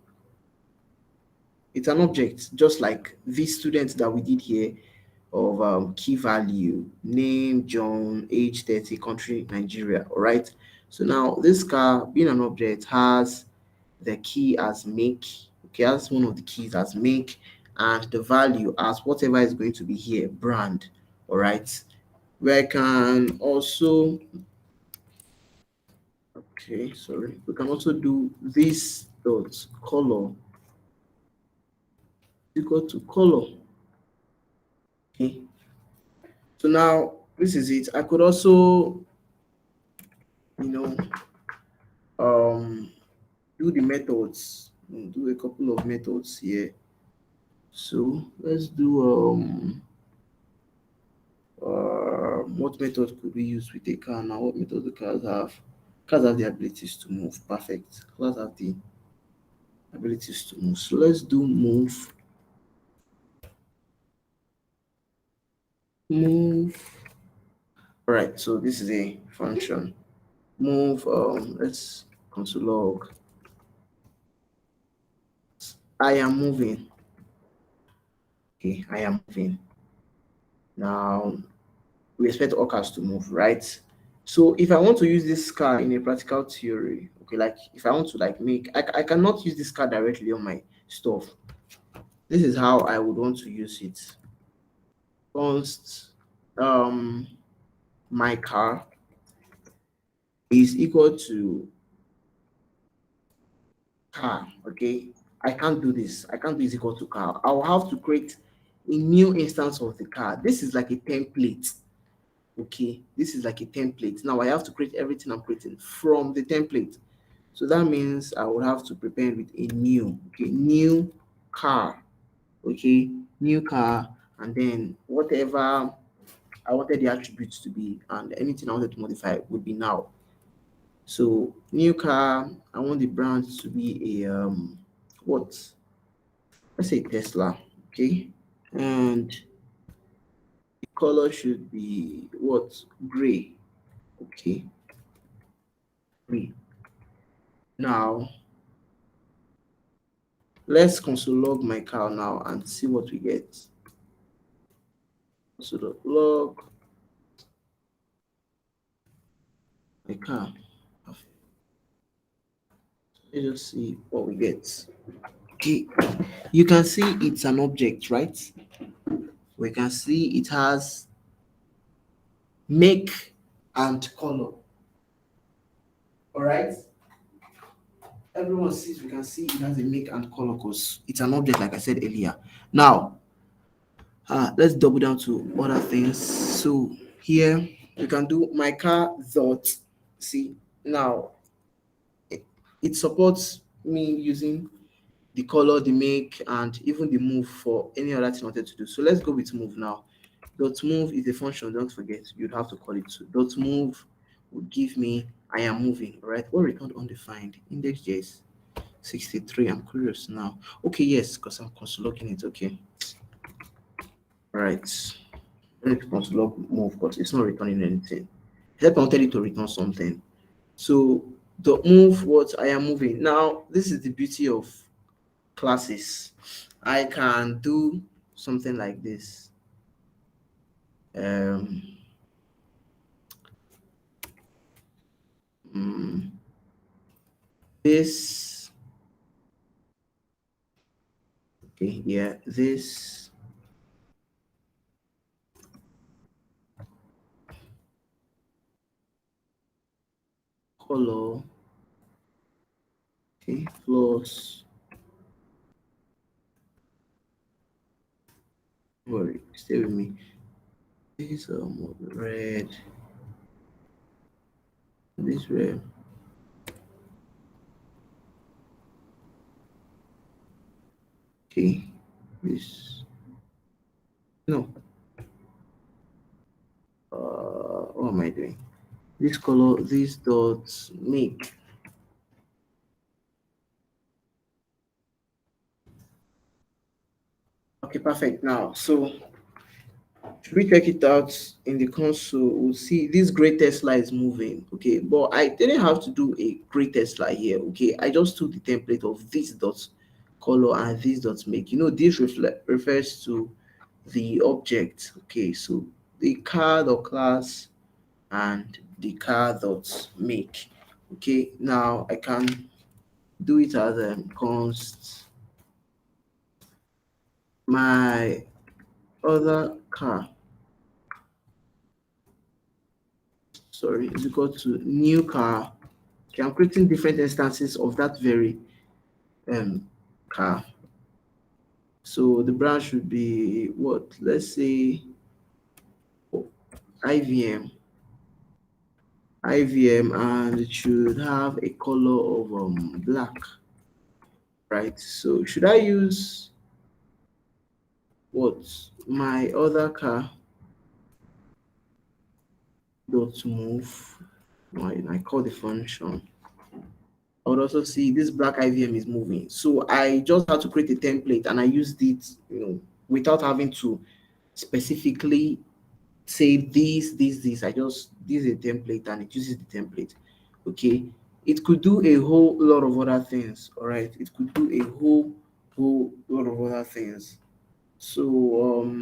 It's an object, just like this student that we did here of key value, name, John, age 30, country, Nigeria. All right. So now this car, being an object, has the key as make. Okay, that's one of the keys as make, and the value as whatever is going to be here, brand. All right. Where I can also, okay, sorry, we can also do this dot color equal to color. Okay. So now this is it. I could also, you know, do the methods, do a couple of methods here. So let's do what method could we use with a car now? What method the cars have? Cars have the abilities to move. Perfect. Cars have the abilities to move. So let's do move. Move. All right. So this is a function. Move. Let's console log. I am moving. Okay, I am moving. Now we expect all cars to move, right? So if I want to use this car in a practical theory, okay, like if I want to like I cannot use this car directly on my stuff. This is how I would want to use it. Const my car is equal to car. Okay, I can't do this. I can't do is equal to car. I'll have to create a new instance of the car. This is like a template. Okay, this is like a template. Now I have to create everything I'm creating from the template. So that means I will have to prepare with a new, okay, new car. Okay, new car, and then whatever I wanted the attributes to be, and anything I wanted to modify would be now. So new car, I want the brand to be a what? Let's say Tesla. Okay, and the color should be what? Gray. Okay, gray. Now let's console log my car now and see what we get. Console log my car. Let's just see what we get. Okay, you can see it's an object, right? We can see it has make and color. All right. Everyone sees, we can see it has a make and color because it's an object, like I said earlier. Now, let's double down to other things. So here we can do my car dot. See now, it supports me using the color, the make, and even the move for any other thing I wanted to do. So let's go with move now. Dot move is a function, don't forget, you'd have to call it to. Dot move would give me I am moving, right? What returned undefined? Index.js 63. I'm curious now. Okay, yes, because I'm console it. Okay. All right. I need to console log move because it's not returning anything. Except I wanted it to return something. So dot move what I am moving. Now, this is the beauty of classes. I can do something like this. Mm, this, okay, yeah, this, color, okay, plus, don't worry, stay with me. This red, this red. Okay, this, no, what am I doing? This color, these dots make. Okay, perfect. Now, so should we check it out in the console? We'll see this gray Tesla is moving. Okay, but I didn't have to do a gray Tesla here. Okay, I just took the template of these dots color and these dots make. You know, this refers to the object. Okay, so the card or class and the car dot make. Okay, now I can do it as a const my other car, sorry, is equal to new car. Okay, I'm creating different instances of that very car. So the brand should be what? Let's say IVM, and it should have a color of black, right? So should I use what? My other car dot move. I call the function. I would also see this black IVM is moving. So I just had to create a template and I used it, without having to specifically say this. I just, this is a template and it uses the template. Okay. It could do a whole lot of other things. All right. It could do a whole lot of other things. So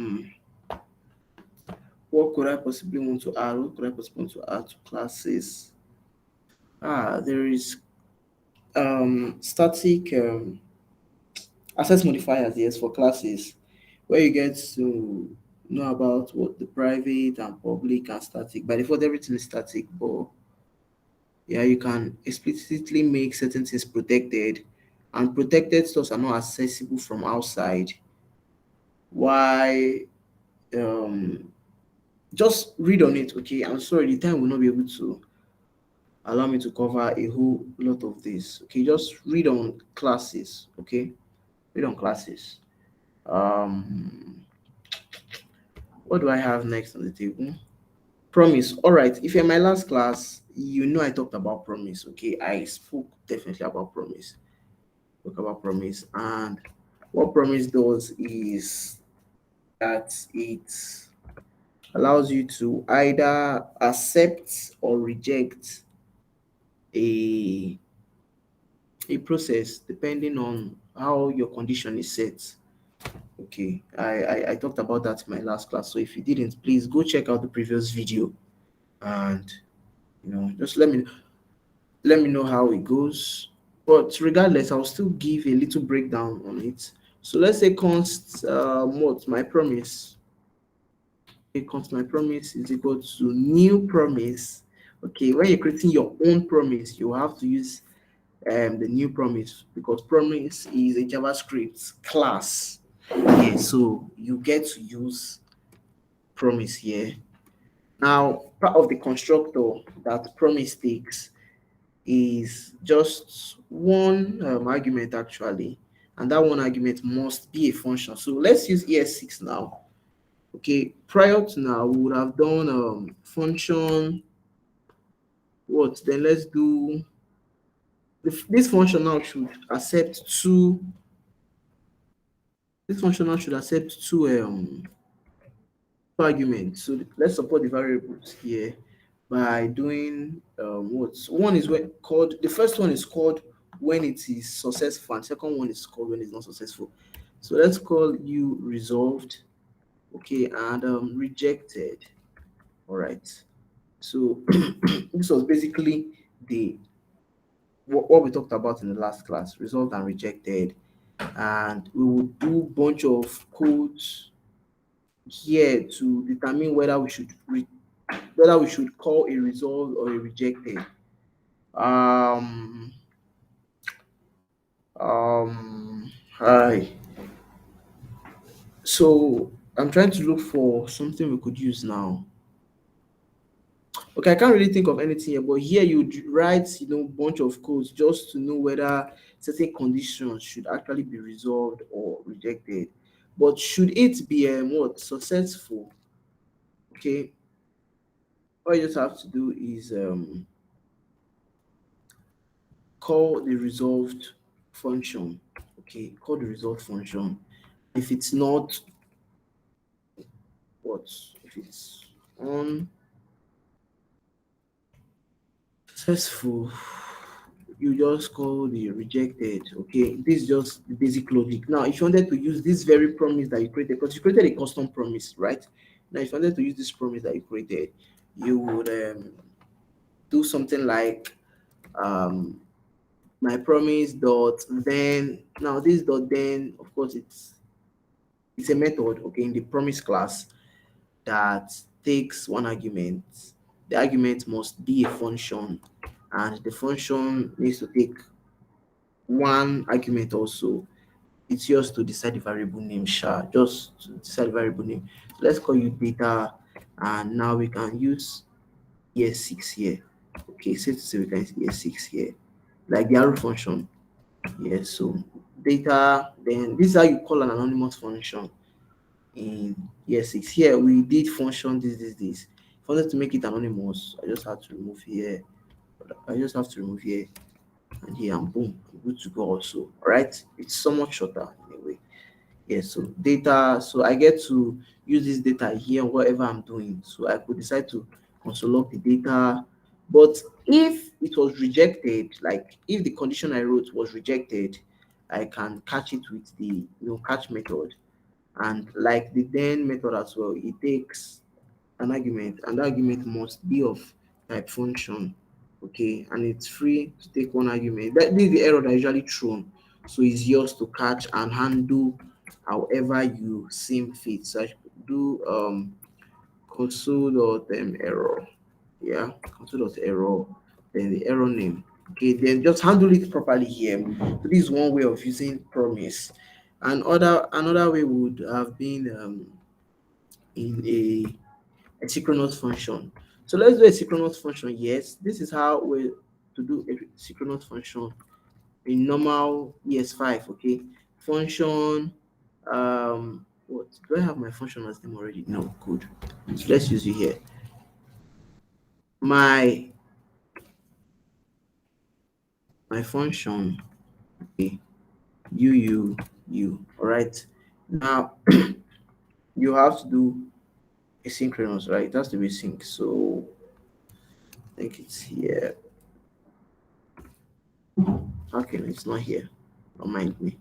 what could I possibly want to add? What could I possibly want to add to classes? There is static access modifiers, yes, for classes, where you get to know about what the private and public and static. By default, everything is static, but yeah, you can explicitly make certain things protected and protected stores are not accessible from outside. Why? Just read on it, okay? I'm sorry, the time will not be able to allow me to cover a whole lot of this. Okay, just read on classes, okay? Read on classes. Um, what do I have next on the table? Promise. All right. If you're my last class, you know I talked about promise. Okay, I spoke definitely about promise. Spoke about promise, and what promise does is that it allows you to either accept or reject a process depending on how your condition is set. Okay, I talked about that in my last class. So if you didn't, please go check out the previous video and just let me know how it goes. But regardless, I'll still give a little breakdown on it. So let's say const what my promise. Okay, const my promise is equal to new promise. Okay, when you're creating your own promise, you have to use the new promise because promise is a JavaScript class. Yeah, so you get to use promise here. Now, part of the constructor that promise takes is just one argument actually, and that one argument must be a function. So let's use ES6 now. Okay, prior to now, we would have done function what? Then let's do this function now should accept two. This function now should accept two arguments. So let's support the variables here by doing what? One is called the first one is called when it is successful, and second one is called when it's not successful. So let's call you resolved, okay, and rejected. All right. So this was basically the what we talked about in the last class, resolved and rejected, and we will do bunch of codes here to determine whether we should call a resolved or a rejected. Um, hi. So I'm trying to look for something we could use now. Okay, I can't really think of anything here, but here you write, bunch of codes just to know whether certain conditions should actually be resolved or rejected. But should it be what successful? Okay, all you just have to do is call the resolved function. Okay, call the resolved function. If it's not what? If it's unsuccessful, you just call the rejected. Okay, this is just the basic logic. Now, if you wanted to use this very promise that you created, because you created a custom promise, right? Now, if you wanted to use this promise that you created, you would do something like my promise dot then. Now this dot then, of course, it's a method, okay, in the promise class that takes one argument. The argument must be a function, and the function needs to take one argument also. It's yours to decide the variable name, just to decide the variable name. So let's call you data, and now we can use ES6 here. Okay, safe to say we can use ES6 here, like the arrow function. Yes, so data, then this is how you call an anonymous function in ES6. Here we did function this. If I wanted to make it anonymous, I just have to remove here. And here, and boom, I'm good to go also. All right, it's somewhat shorter anyway. Yes, so data, so I get to use this data here whatever I'm doing. So I could decide to console log the data. But if it was rejected, like if the condition I wrote was rejected, I can catch it with the catch method. And like the then method as well, it takes an argument, and the argument must be of type function. Okay, and it's free to take one argument. This is the error that is usually thrown, so it's yours to catch and handle however you seem fit. So I should do console.error. Yeah, console.error, then the error name. Okay, then just handle it properly here. So this is one way of using promise. And another way would have been in a synchronous function. So let's do a synchronous function. Yes, this is how we to do a synchronous function in normal ES5. Okay, function. What do I have my function as name already? No, good. So let's use it here. My function. Okay, you. All right. Now you have to do asynchronous, right? That's the way sync. So I think it's here. Okay, it's not here. Don't mind me.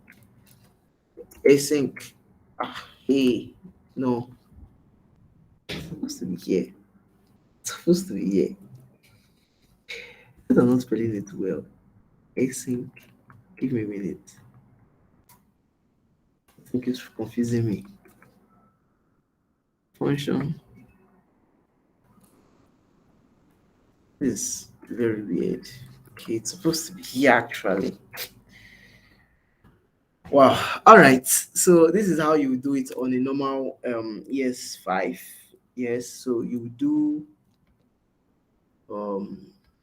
Async. Hey, no, it's supposed to be here. It's supposed to be here. I'm not spelling it well. Async. Give me a minute. I think it's confusing me. Function. This is very weird. Okay, it's supposed to be here actually. Wow. All right. So this is how you do it on a normal ES5. Yes. So you do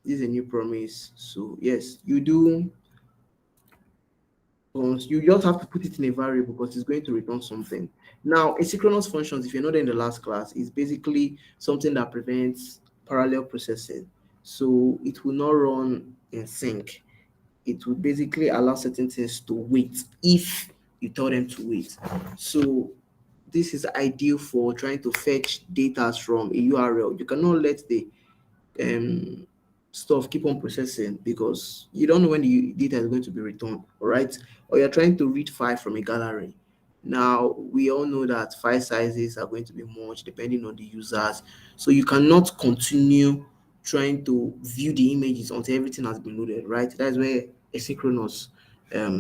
this is a new promise. So yes, you do. You just have to put it in a variable because it's going to return something. Now, asynchronous functions, if you're not in the last class, is basically something that prevents parallel processing. So it will not run in sync. It will basically allow certain things to wait if you tell them to wait. So this is ideal for trying to fetch data from a URL. You cannot let the stuff keep on processing because you don't know when the data is going to be returned, all right? Or you're trying to read file from a gallery. Now we all know that file sizes are going to be much depending on the users, so you cannot continue trying to view the images until everything has been loaded, right? That's where asynchronous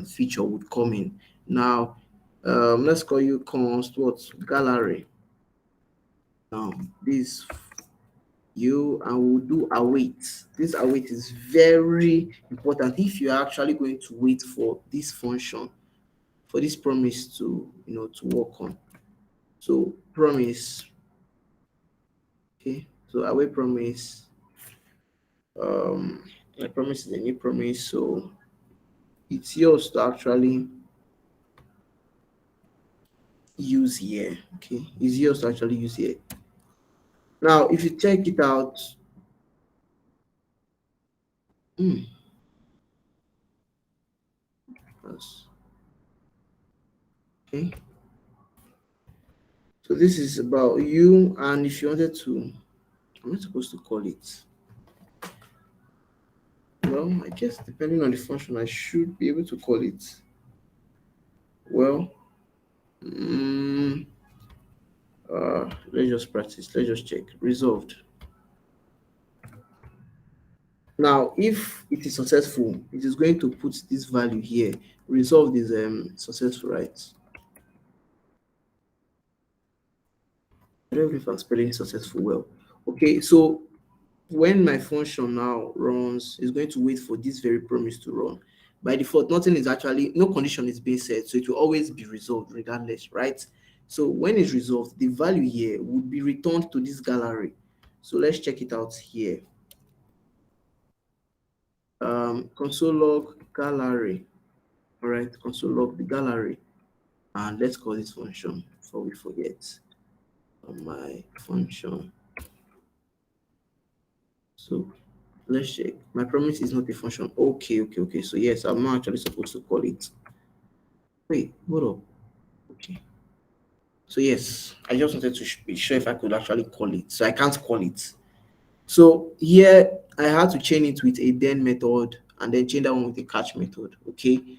feature would come in. Now let's call you const what gallery. Now this you and we'll do await. This await is very important if you are actually going to wait for this function, for this promise to to work on. So promise. Okay, so await promise. My promise is a new promise, so it's yours to actually use here. Okay, it's yours to actually use here. Now if you check it out, okay, so this is about you, and if you wanted to, I'm not supposed to call it. Well, I guess depending on the function, I should be able to call it. Well, let's just practice. Let's just check. Resolved. Now, if it is successful, it is going to put this value here. Resolved is successful, right? I don't know if I'm spelling successful well. Okay, so when my function now runs, it's going to wait for this very promise to run. By default, nothing is actually, no condition is being set, so it will always be resolved regardless, right? So when it's resolved, the value here would be returned to this gallery. So let's check it out here. Console log gallery. All right, console log the gallery, and let's call this function before we forget. My function. So let's check. My promise is not a function. Okay. So yes, I'm not actually supposed to call it. Wait, hold up. Okay. So yes, I just wanted to be sure if I could actually call it. So I can't call it. So here I had to chain it with a then method and then chain that one with a catch method. Okay.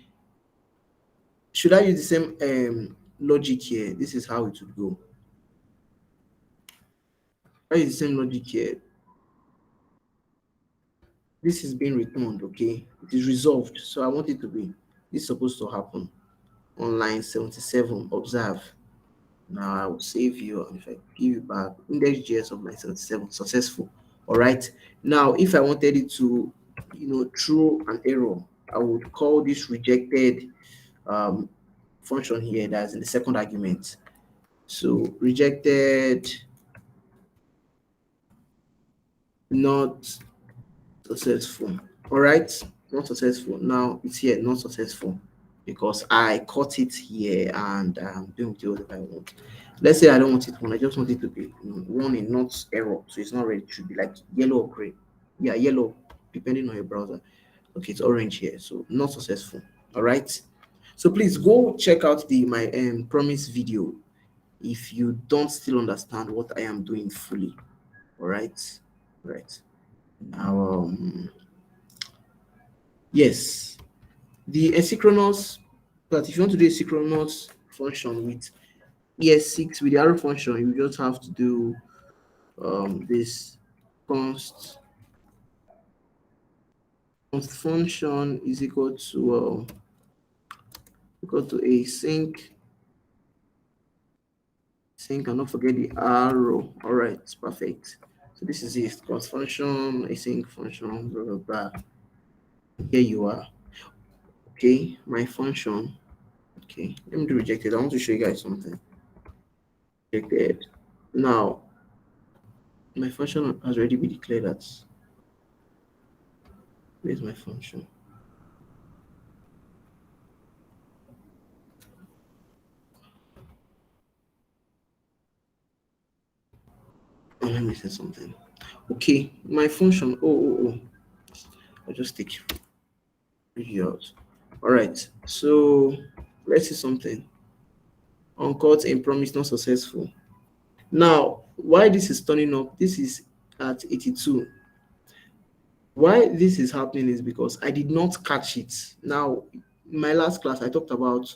Should I use the same logic here? This is how it would go. I use the same logic here. This is being returned, okay? It is resolved. So I want it to be, this is supposed to happen on line 77. Observe. Now I will save you, and if I give you back index.js of line 77, successful. All right. Now, if I wanted it to throw an error, I would call this rejected function here that's in the second argument. So rejected, not successful. All right, not successful. Now it's here, not successful, because I caught it here and I'm doing with it whatever I want. Let's say I don't want it one, I just want it to be one in not error, so it's not red, it should be like yellow or gray. Yeah, yellow, depending on your browser. Okay, it's orange here, so not successful. All right, so please go check out the my promise video if you don't still understand what I am doing fully. All right, right now, yes, the asynchronous, but if you want to do a synchronous function with ES6 with the arrow function, you just have to do this const function is equal to async and not forget the arrow. All right, it's perfect. So this is it, const function, async function, blah blah blah. Here you are. Okay, my function. Okay, let me do rejected. I want to show you guys something. Rejected. Now my function has already been declared as. Where's my function? Oh, let me say something. Okay, my function. Oh. I'll just take you out. All right. So let's see something. Uncaught in promise not successful. Now, why this is turning up? This is at 82. Why this is happening is because I did not catch it. Now, in my last class, I talked about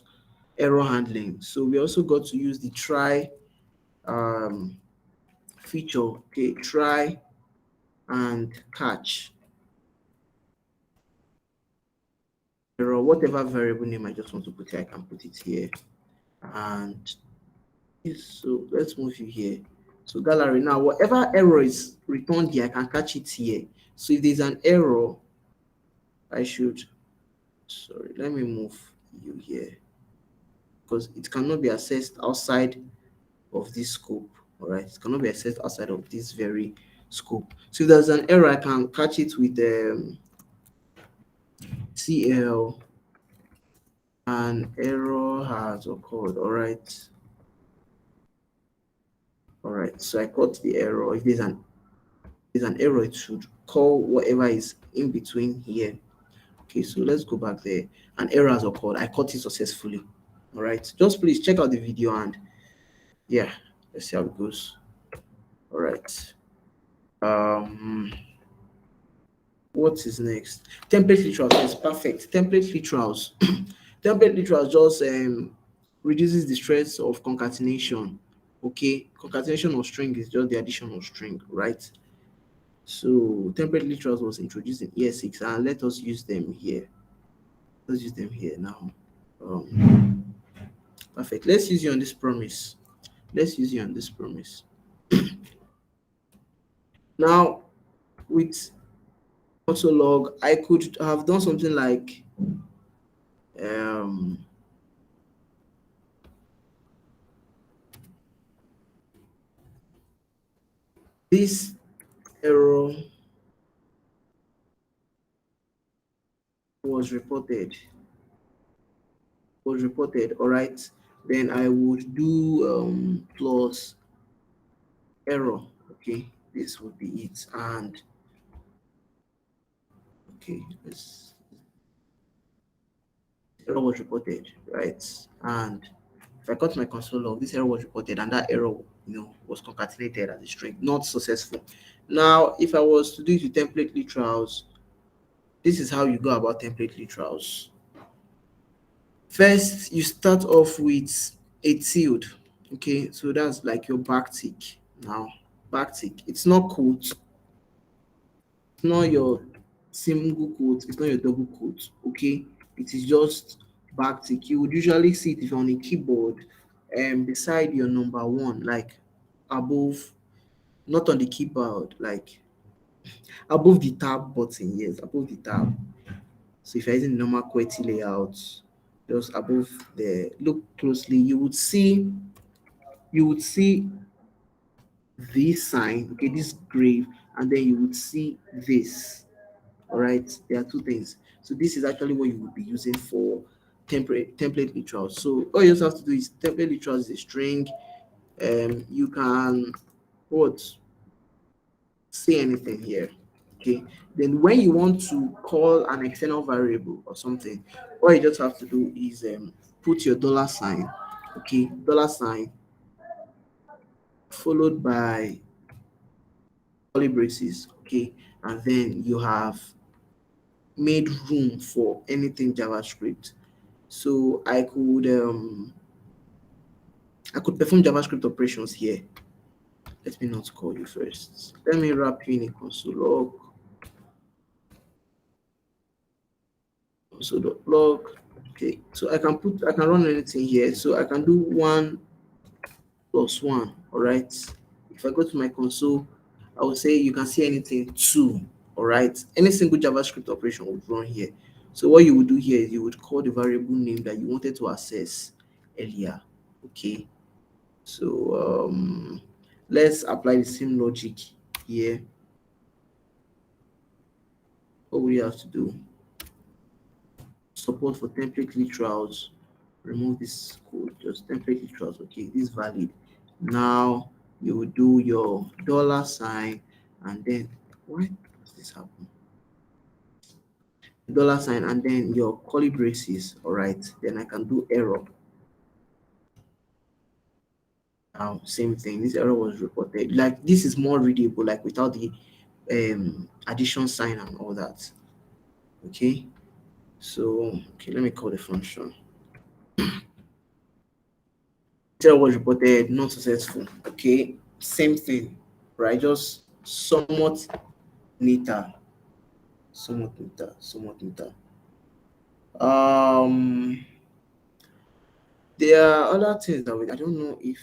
error handling. So we also got to use the try feature. Okay, try and catch error, whatever variable name I just want to put here, I can put it here. And so let's move you here. So gallery, now whatever error is returned here, I can catch it here. So if there's an error, I should, sorry, let me move you here, because it cannot be accessed outside of this scope. All right, it cannot be accessed outside of this very scope. So if there's an error, I can catch it with CL, an error has occurred. All right, so I caught the error. If there's an error, it should call whatever is in between here. Okay, so let's go back there. An error has occurred. I caught it successfully. All right, just please check out the video and yeah, let's see how it goes. All right. What is next? Template literals is perfect. Template literals. Template literals just reduces the stress of concatenation. Okay, concatenation of string is just the addition of string, right? So template literals was introduced in ES6, and let us use them here. Let's use them here now. Perfect. Let's use you on this promise. Now, with console log, I could have done something like this error was reported. All right, then I would do plus error. Okay, this would be it. And okay, this error was reported, right? And if I got my console log, this error was reported, and that error, was concatenated as a string, not successful. Now, if I was to do it with template literals, this is how you go about template literals. First, you start off with a tilde. Okay, so that's like your backtick. Now, backtick, it's not quote, it's not your single quote, it's not your double quote. Okay, it is just backtick. You would usually see it if you're on a keyboard and beside your number one, like above, not on the keyboard, like above the tab button, yes, above the tab. So if you're using normal QWERTY layout, just above the, look closely, you would see this sign, okay, this grave, and then you would see this. All right, there are two things. So this is actually what you would be using for template literals. So all you just have to do is template literals is a string. You can what say anything here. Okay, then when you want to call an external variable or something, all you just have to do is put your dollar sign, okay, dollar sign followed by curly braces, okay, and then you have made room for anything JavaScript. So I could perform JavaScript operations here. Let me not call you first. Let me wrap you in a console log. Console.log. Okay, so I can run anything here. So I can do 1+1. All right. If I go to my console, I will say you can see anything 2. All right. Any single JavaScript operation would run here. So what you would do here is you would call the variable name that you wanted to access earlier. Okay. So let's apply the same logic here. What we have to do? Support for template literals. Remove this code, just template literals. Okay, this is valid. Now you will do your dollar sign, and then why does this happen? Dollar sign, and then your curly braces. All right, then I can do error. Now same thing, this error was reported. Like this is more readable, like without the addition sign and all that. Okay, so okay, let me call the function. Error was reported, not successful. Okay, same thing, right? Just somewhat neater, somewhat neater, somewhat neater. There are other things that I don't know if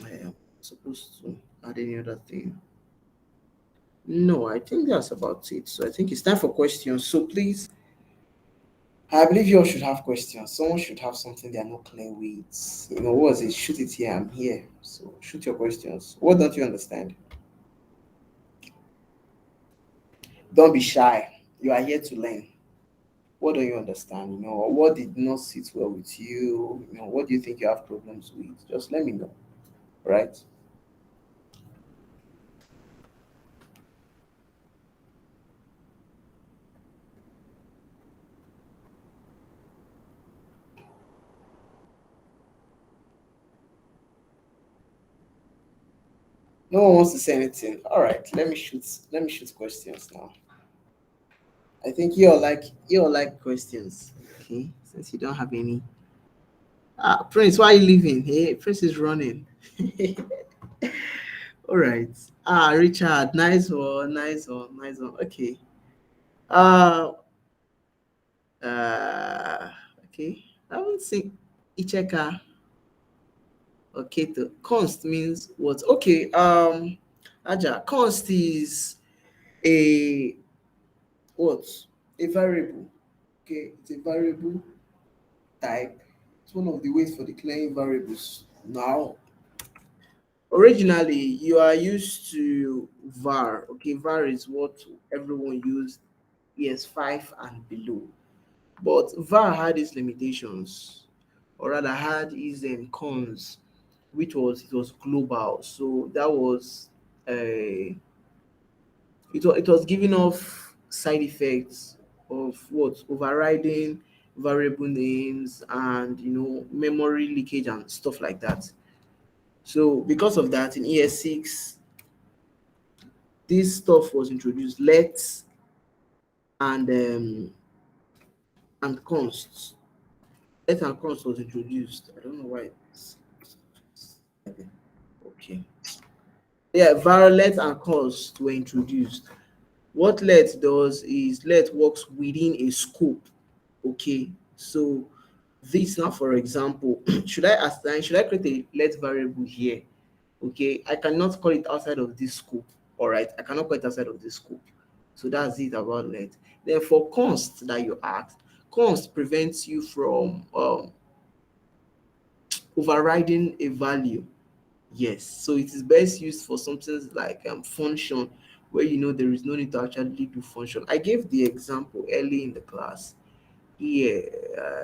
I am supposed to add any other thing. No, I think that's about it. So I think it's time for questions. So please, I believe you all should have questions. Someone should have something they are not clear with. You know, what was it? Shoot it here. I'm here. So shoot your questions. What don't you understand? Don't be shy. You are here to learn. What don't you understand? You know, or what did not sit well with you? You know, what do you think you have problems with? Just let me know. Right? No one wants to say anything. All right, let me shoot questions now. I think you all like questions. Okay, since you don't have any. Prince, why are you leaving? Hey, Prince is running. All right. Richard, nice one, nice one, nice one. Okay. Uh, okay. I haven't seen Icheka. Okay, the const means what? Okay. Aja, const is a what? A variable. Okay, it's a variable type. It's one of the ways for declaring variables. Now, originally you are used to var. Okay, var is what everyone used ES5 and below. But var had its limitations, or rather had its cons, which was it was global. So that was it was giving off side effects of what overriding variable names and memory leakage and stuff like that. So because of that, in ES6, this stuff was introduced. Let and const. Let and const was introduced. I don't know why. Okay. Yeah, var let and const were introduced. What let does is let works within a scope. Okay, so this now, for example, should I create a let variable here? Okay, I cannot call it outside of this scope All right, I cannot call it outside of the scope. So that's it about let. Then for const that you asked, const prevents you from overriding a value. Yes, so it is best used for something like function, where you know there is no need to actually do function. I gave the example early in the class. Yeah,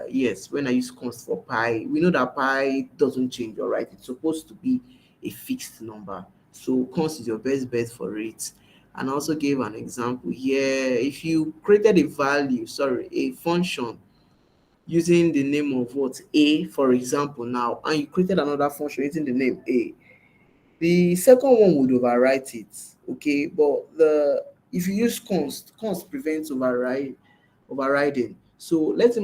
yes, when I use const for pi, we know that pi doesn't change, all right? It's supposed to be a fixed number. So const is your best bet for it. And I also gave an example here. If you created a value, sorry, a function using the name of what? A, for example, now, and you created another function using the name A, the second one would overwrite it, okay? But the if you use const prevents overriding. So let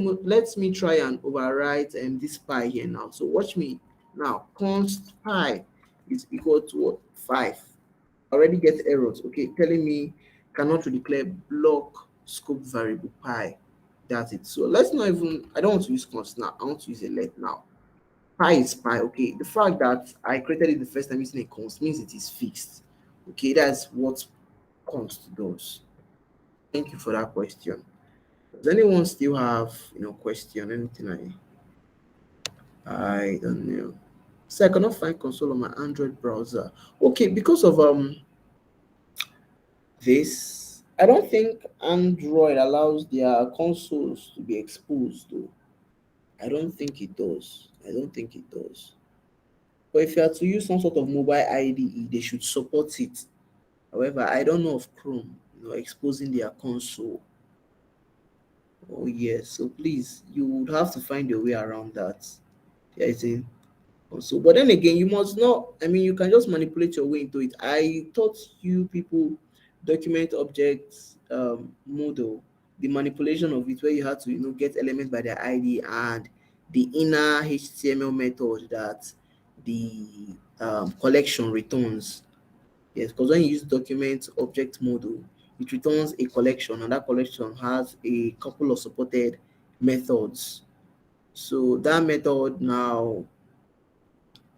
me try and override this pi here now. So watch me now. Const pi is equal to what? 5. Already get errors, okay? Telling me cannot declare block scope variable pi. That's it. So let's not even. I don't want to use const now. I want to use a let now. Pi is pi, okay? The fact that I created it the first time using a const means it is fixed. Okay, that's what const does. Thank you for that question. Does anyone still have question? Anything I don't know. So I cannot find console on my Android browser. Okay, because of this, I don't think Android allows their consoles to be exposed though. I don't think it does. I don't think it does. But if you are to use some sort of mobile IDE, they should support it. However, I don't know of Chrome, exposing their console. Oh yes, so please, you would have to find your way around that. Yeah, I think also. But then again, you must not. I mean, you can just manipulate your way into it. I taught you people document objects model, the manipulation of it, where you had to get elements by their ID and the inner HTML method that the collection returns. Yes, because when you use document object model, it returns a collection, and that collection has a couple of supported methods. So that method now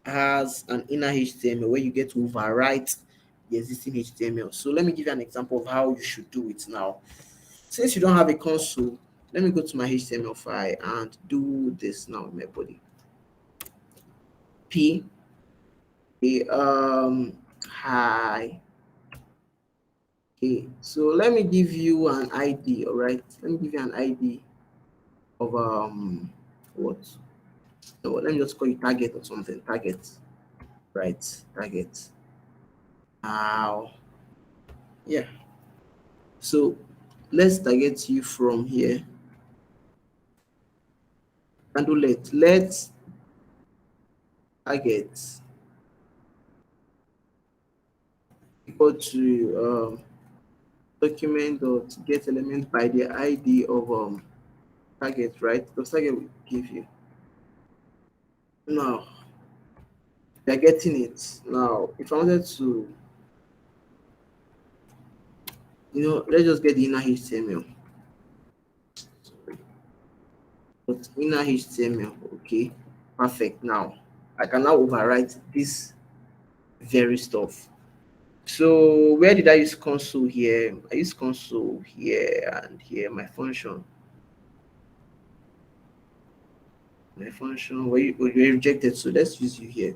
has an inner HTML where you get to overwrite the existing HTML. So let me give you an example of how you should do it now. Since you don't have a console, let me go to my HTML file and do this now with my body. P A hi. Okay, so let me give you an ID, all right? Let me give you an ID of what? No, let me just call you target or something. Target, right? Target. Now, yeah. So let's target you from here. And do let's target equal to document dot get element by the ID of target, right? The target will give you. Now they're getting it. Now, if I wanted to, let's just get the inner HTML. But inner HTML, okay, perfect. Now I can now overwrite this very stuff. So where did I use console here? I use console here and here, my function. My function where you rejected, so let's use you here.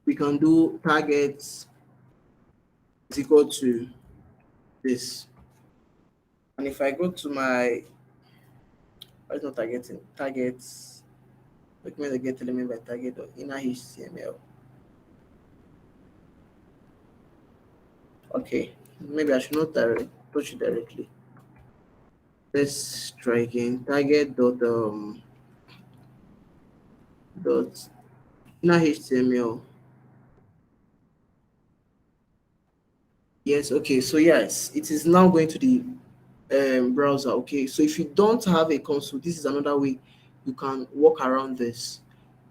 We can do targets is equal to this. And if I go to my it's not targeting targets document the get element by target or inner HTML. Okay, maybe I should not touch it directly. Let's try again. Target dot inner HTML. Yes, okay, so yes, it is now going to the browser. Okay, so if you don't have a console, this is another way you can work around this.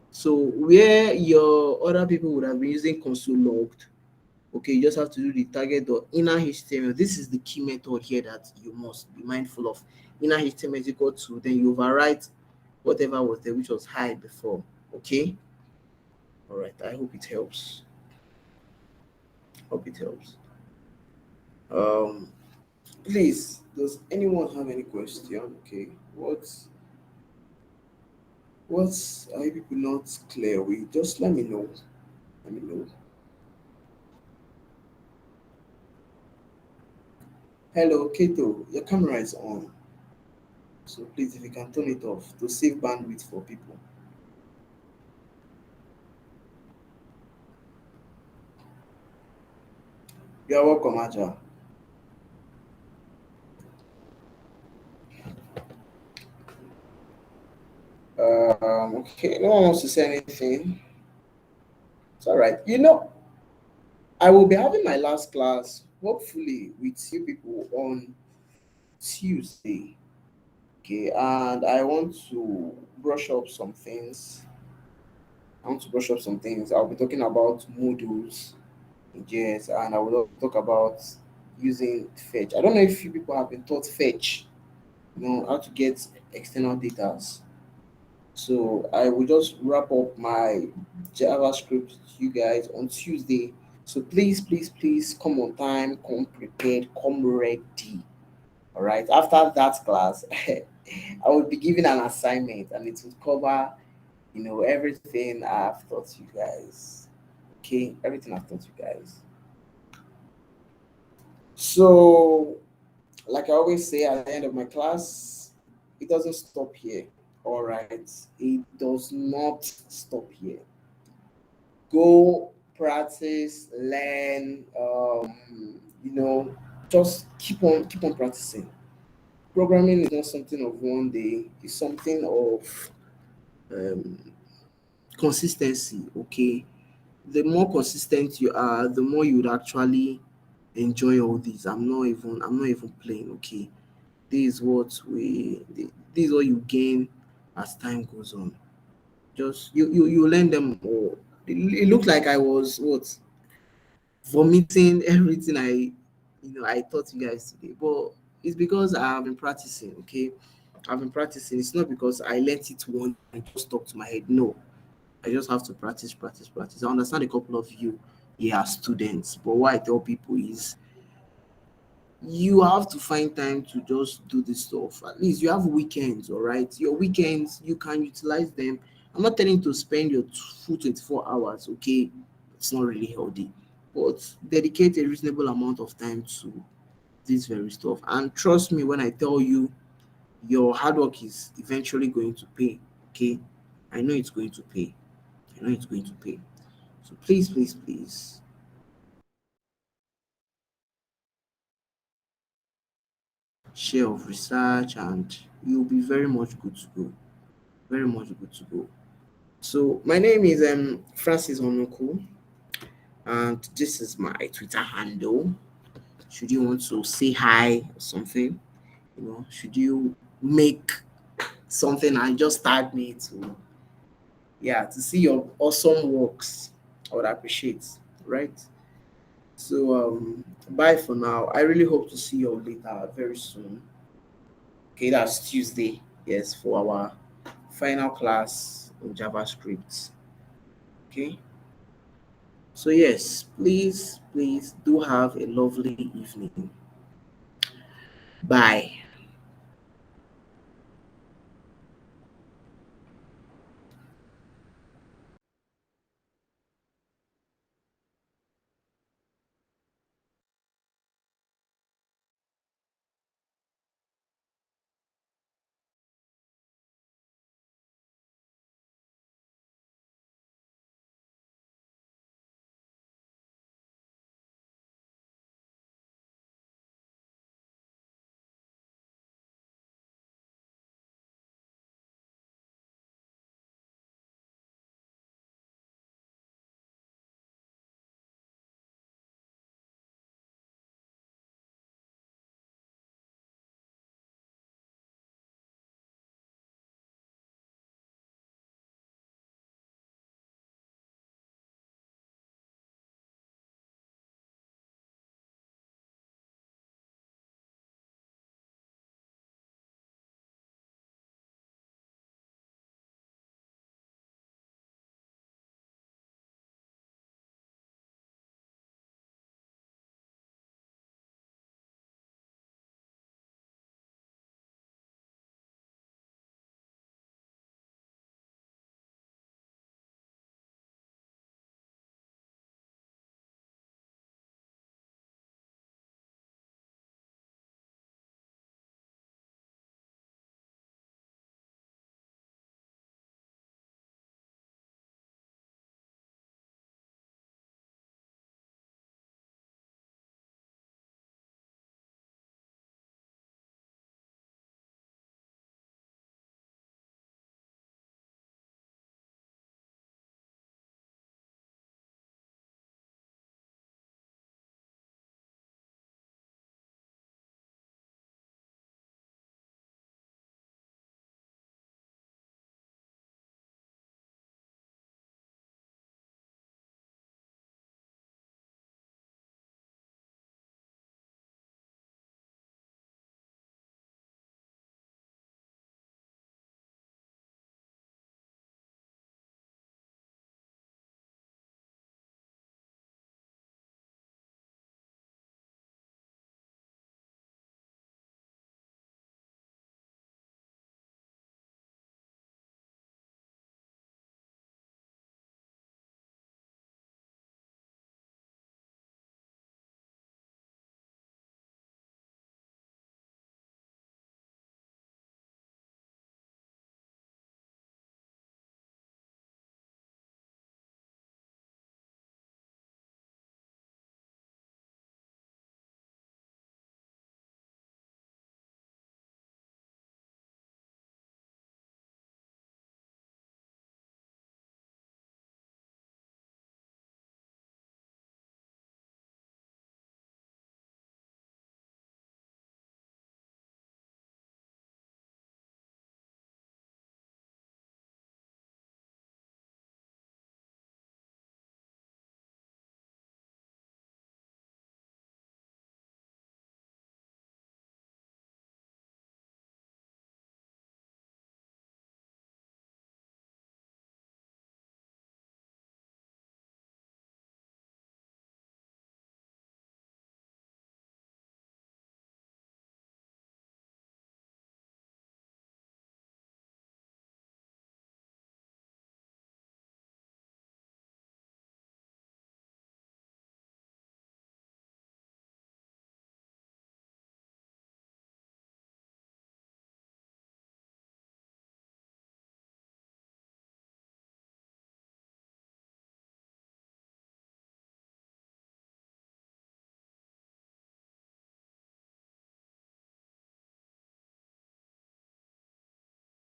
So where your other people would have been using console logged, okay, you just have to do the target dot inner HTML. This is the key method here that you must be mindful of. Inner HTML is equal to, then you overwrite whatever was there, which was high before. Okay, all right, I hope it helps. Hope it helps. Um, please, does anyone have any question? Okay, what's are you people not clear with? Just let me know. Let me know. Hello, Kato, your camera is on. So please, if you can turn it off to save bandwidth for people. You're welcome, Aja. Okay, no one wants to say anything. It's all right. I will be having my last class, hopefully, with you people on Tuesday. Okay, and I want to brush up some things. I want to brush up some things. I'll be talking about modules in JS, and I will talk about using fetch. I don't know if you people have been taught fetch, how to get external data. So I will just wrap up my JavaScript to you guys on Tuesday. So please, please, please come on time, come prepared, come ready. All right. After that class, I will be given an assignment and it will cover, everything I've taught you guys. Okay, everything I've taught you guys. So, like I always say at the end of my class, it doesn't stop here. All right, it does not stop here. Go practice, learn. Just keep on practicing. Programming is not something of one day. It's something of um, consistency. Okay, the more consistent you are, the more you would actually enjoy all these. I'm not even playing. Okay, this is what you gain as time goes on. Just you learn them all. It looked like I was vomiting everything I taught you guys today, but it's because I've been practicing. Okay, I've been practicing. It's not because I learnt it once and just stuck to my head. No, I just have to practice, practice, practice. I understand a couple of you, are students, but what I tell people is you have to find time to just do this stuff. At least you have weekends, all right? Your weekends, you can utilize them. I'm not telling you to spend your full 24 hours, okay? It's not really healthy. But dedicate a reasonable amount of time to this very stuff. And trust me when I tell you, your hard work is eventually going to pay, okay? I know it's going to pay. I know it's going to pay. So please, please, please, share of research and you'll be very much good to go. Very much good to go. So my name is Francis Onukwu, and this is my Twitter handle. Should you want to say hi or something, should you make something and just tag me to see your awesome works, I would appreciate, right? So bye for now. I really hope to see you all later very soon. Okay, that's Tuesday. Yes, for our final class in JavaScript. Okay. So yes, please, please do have a lovely evening. Bye.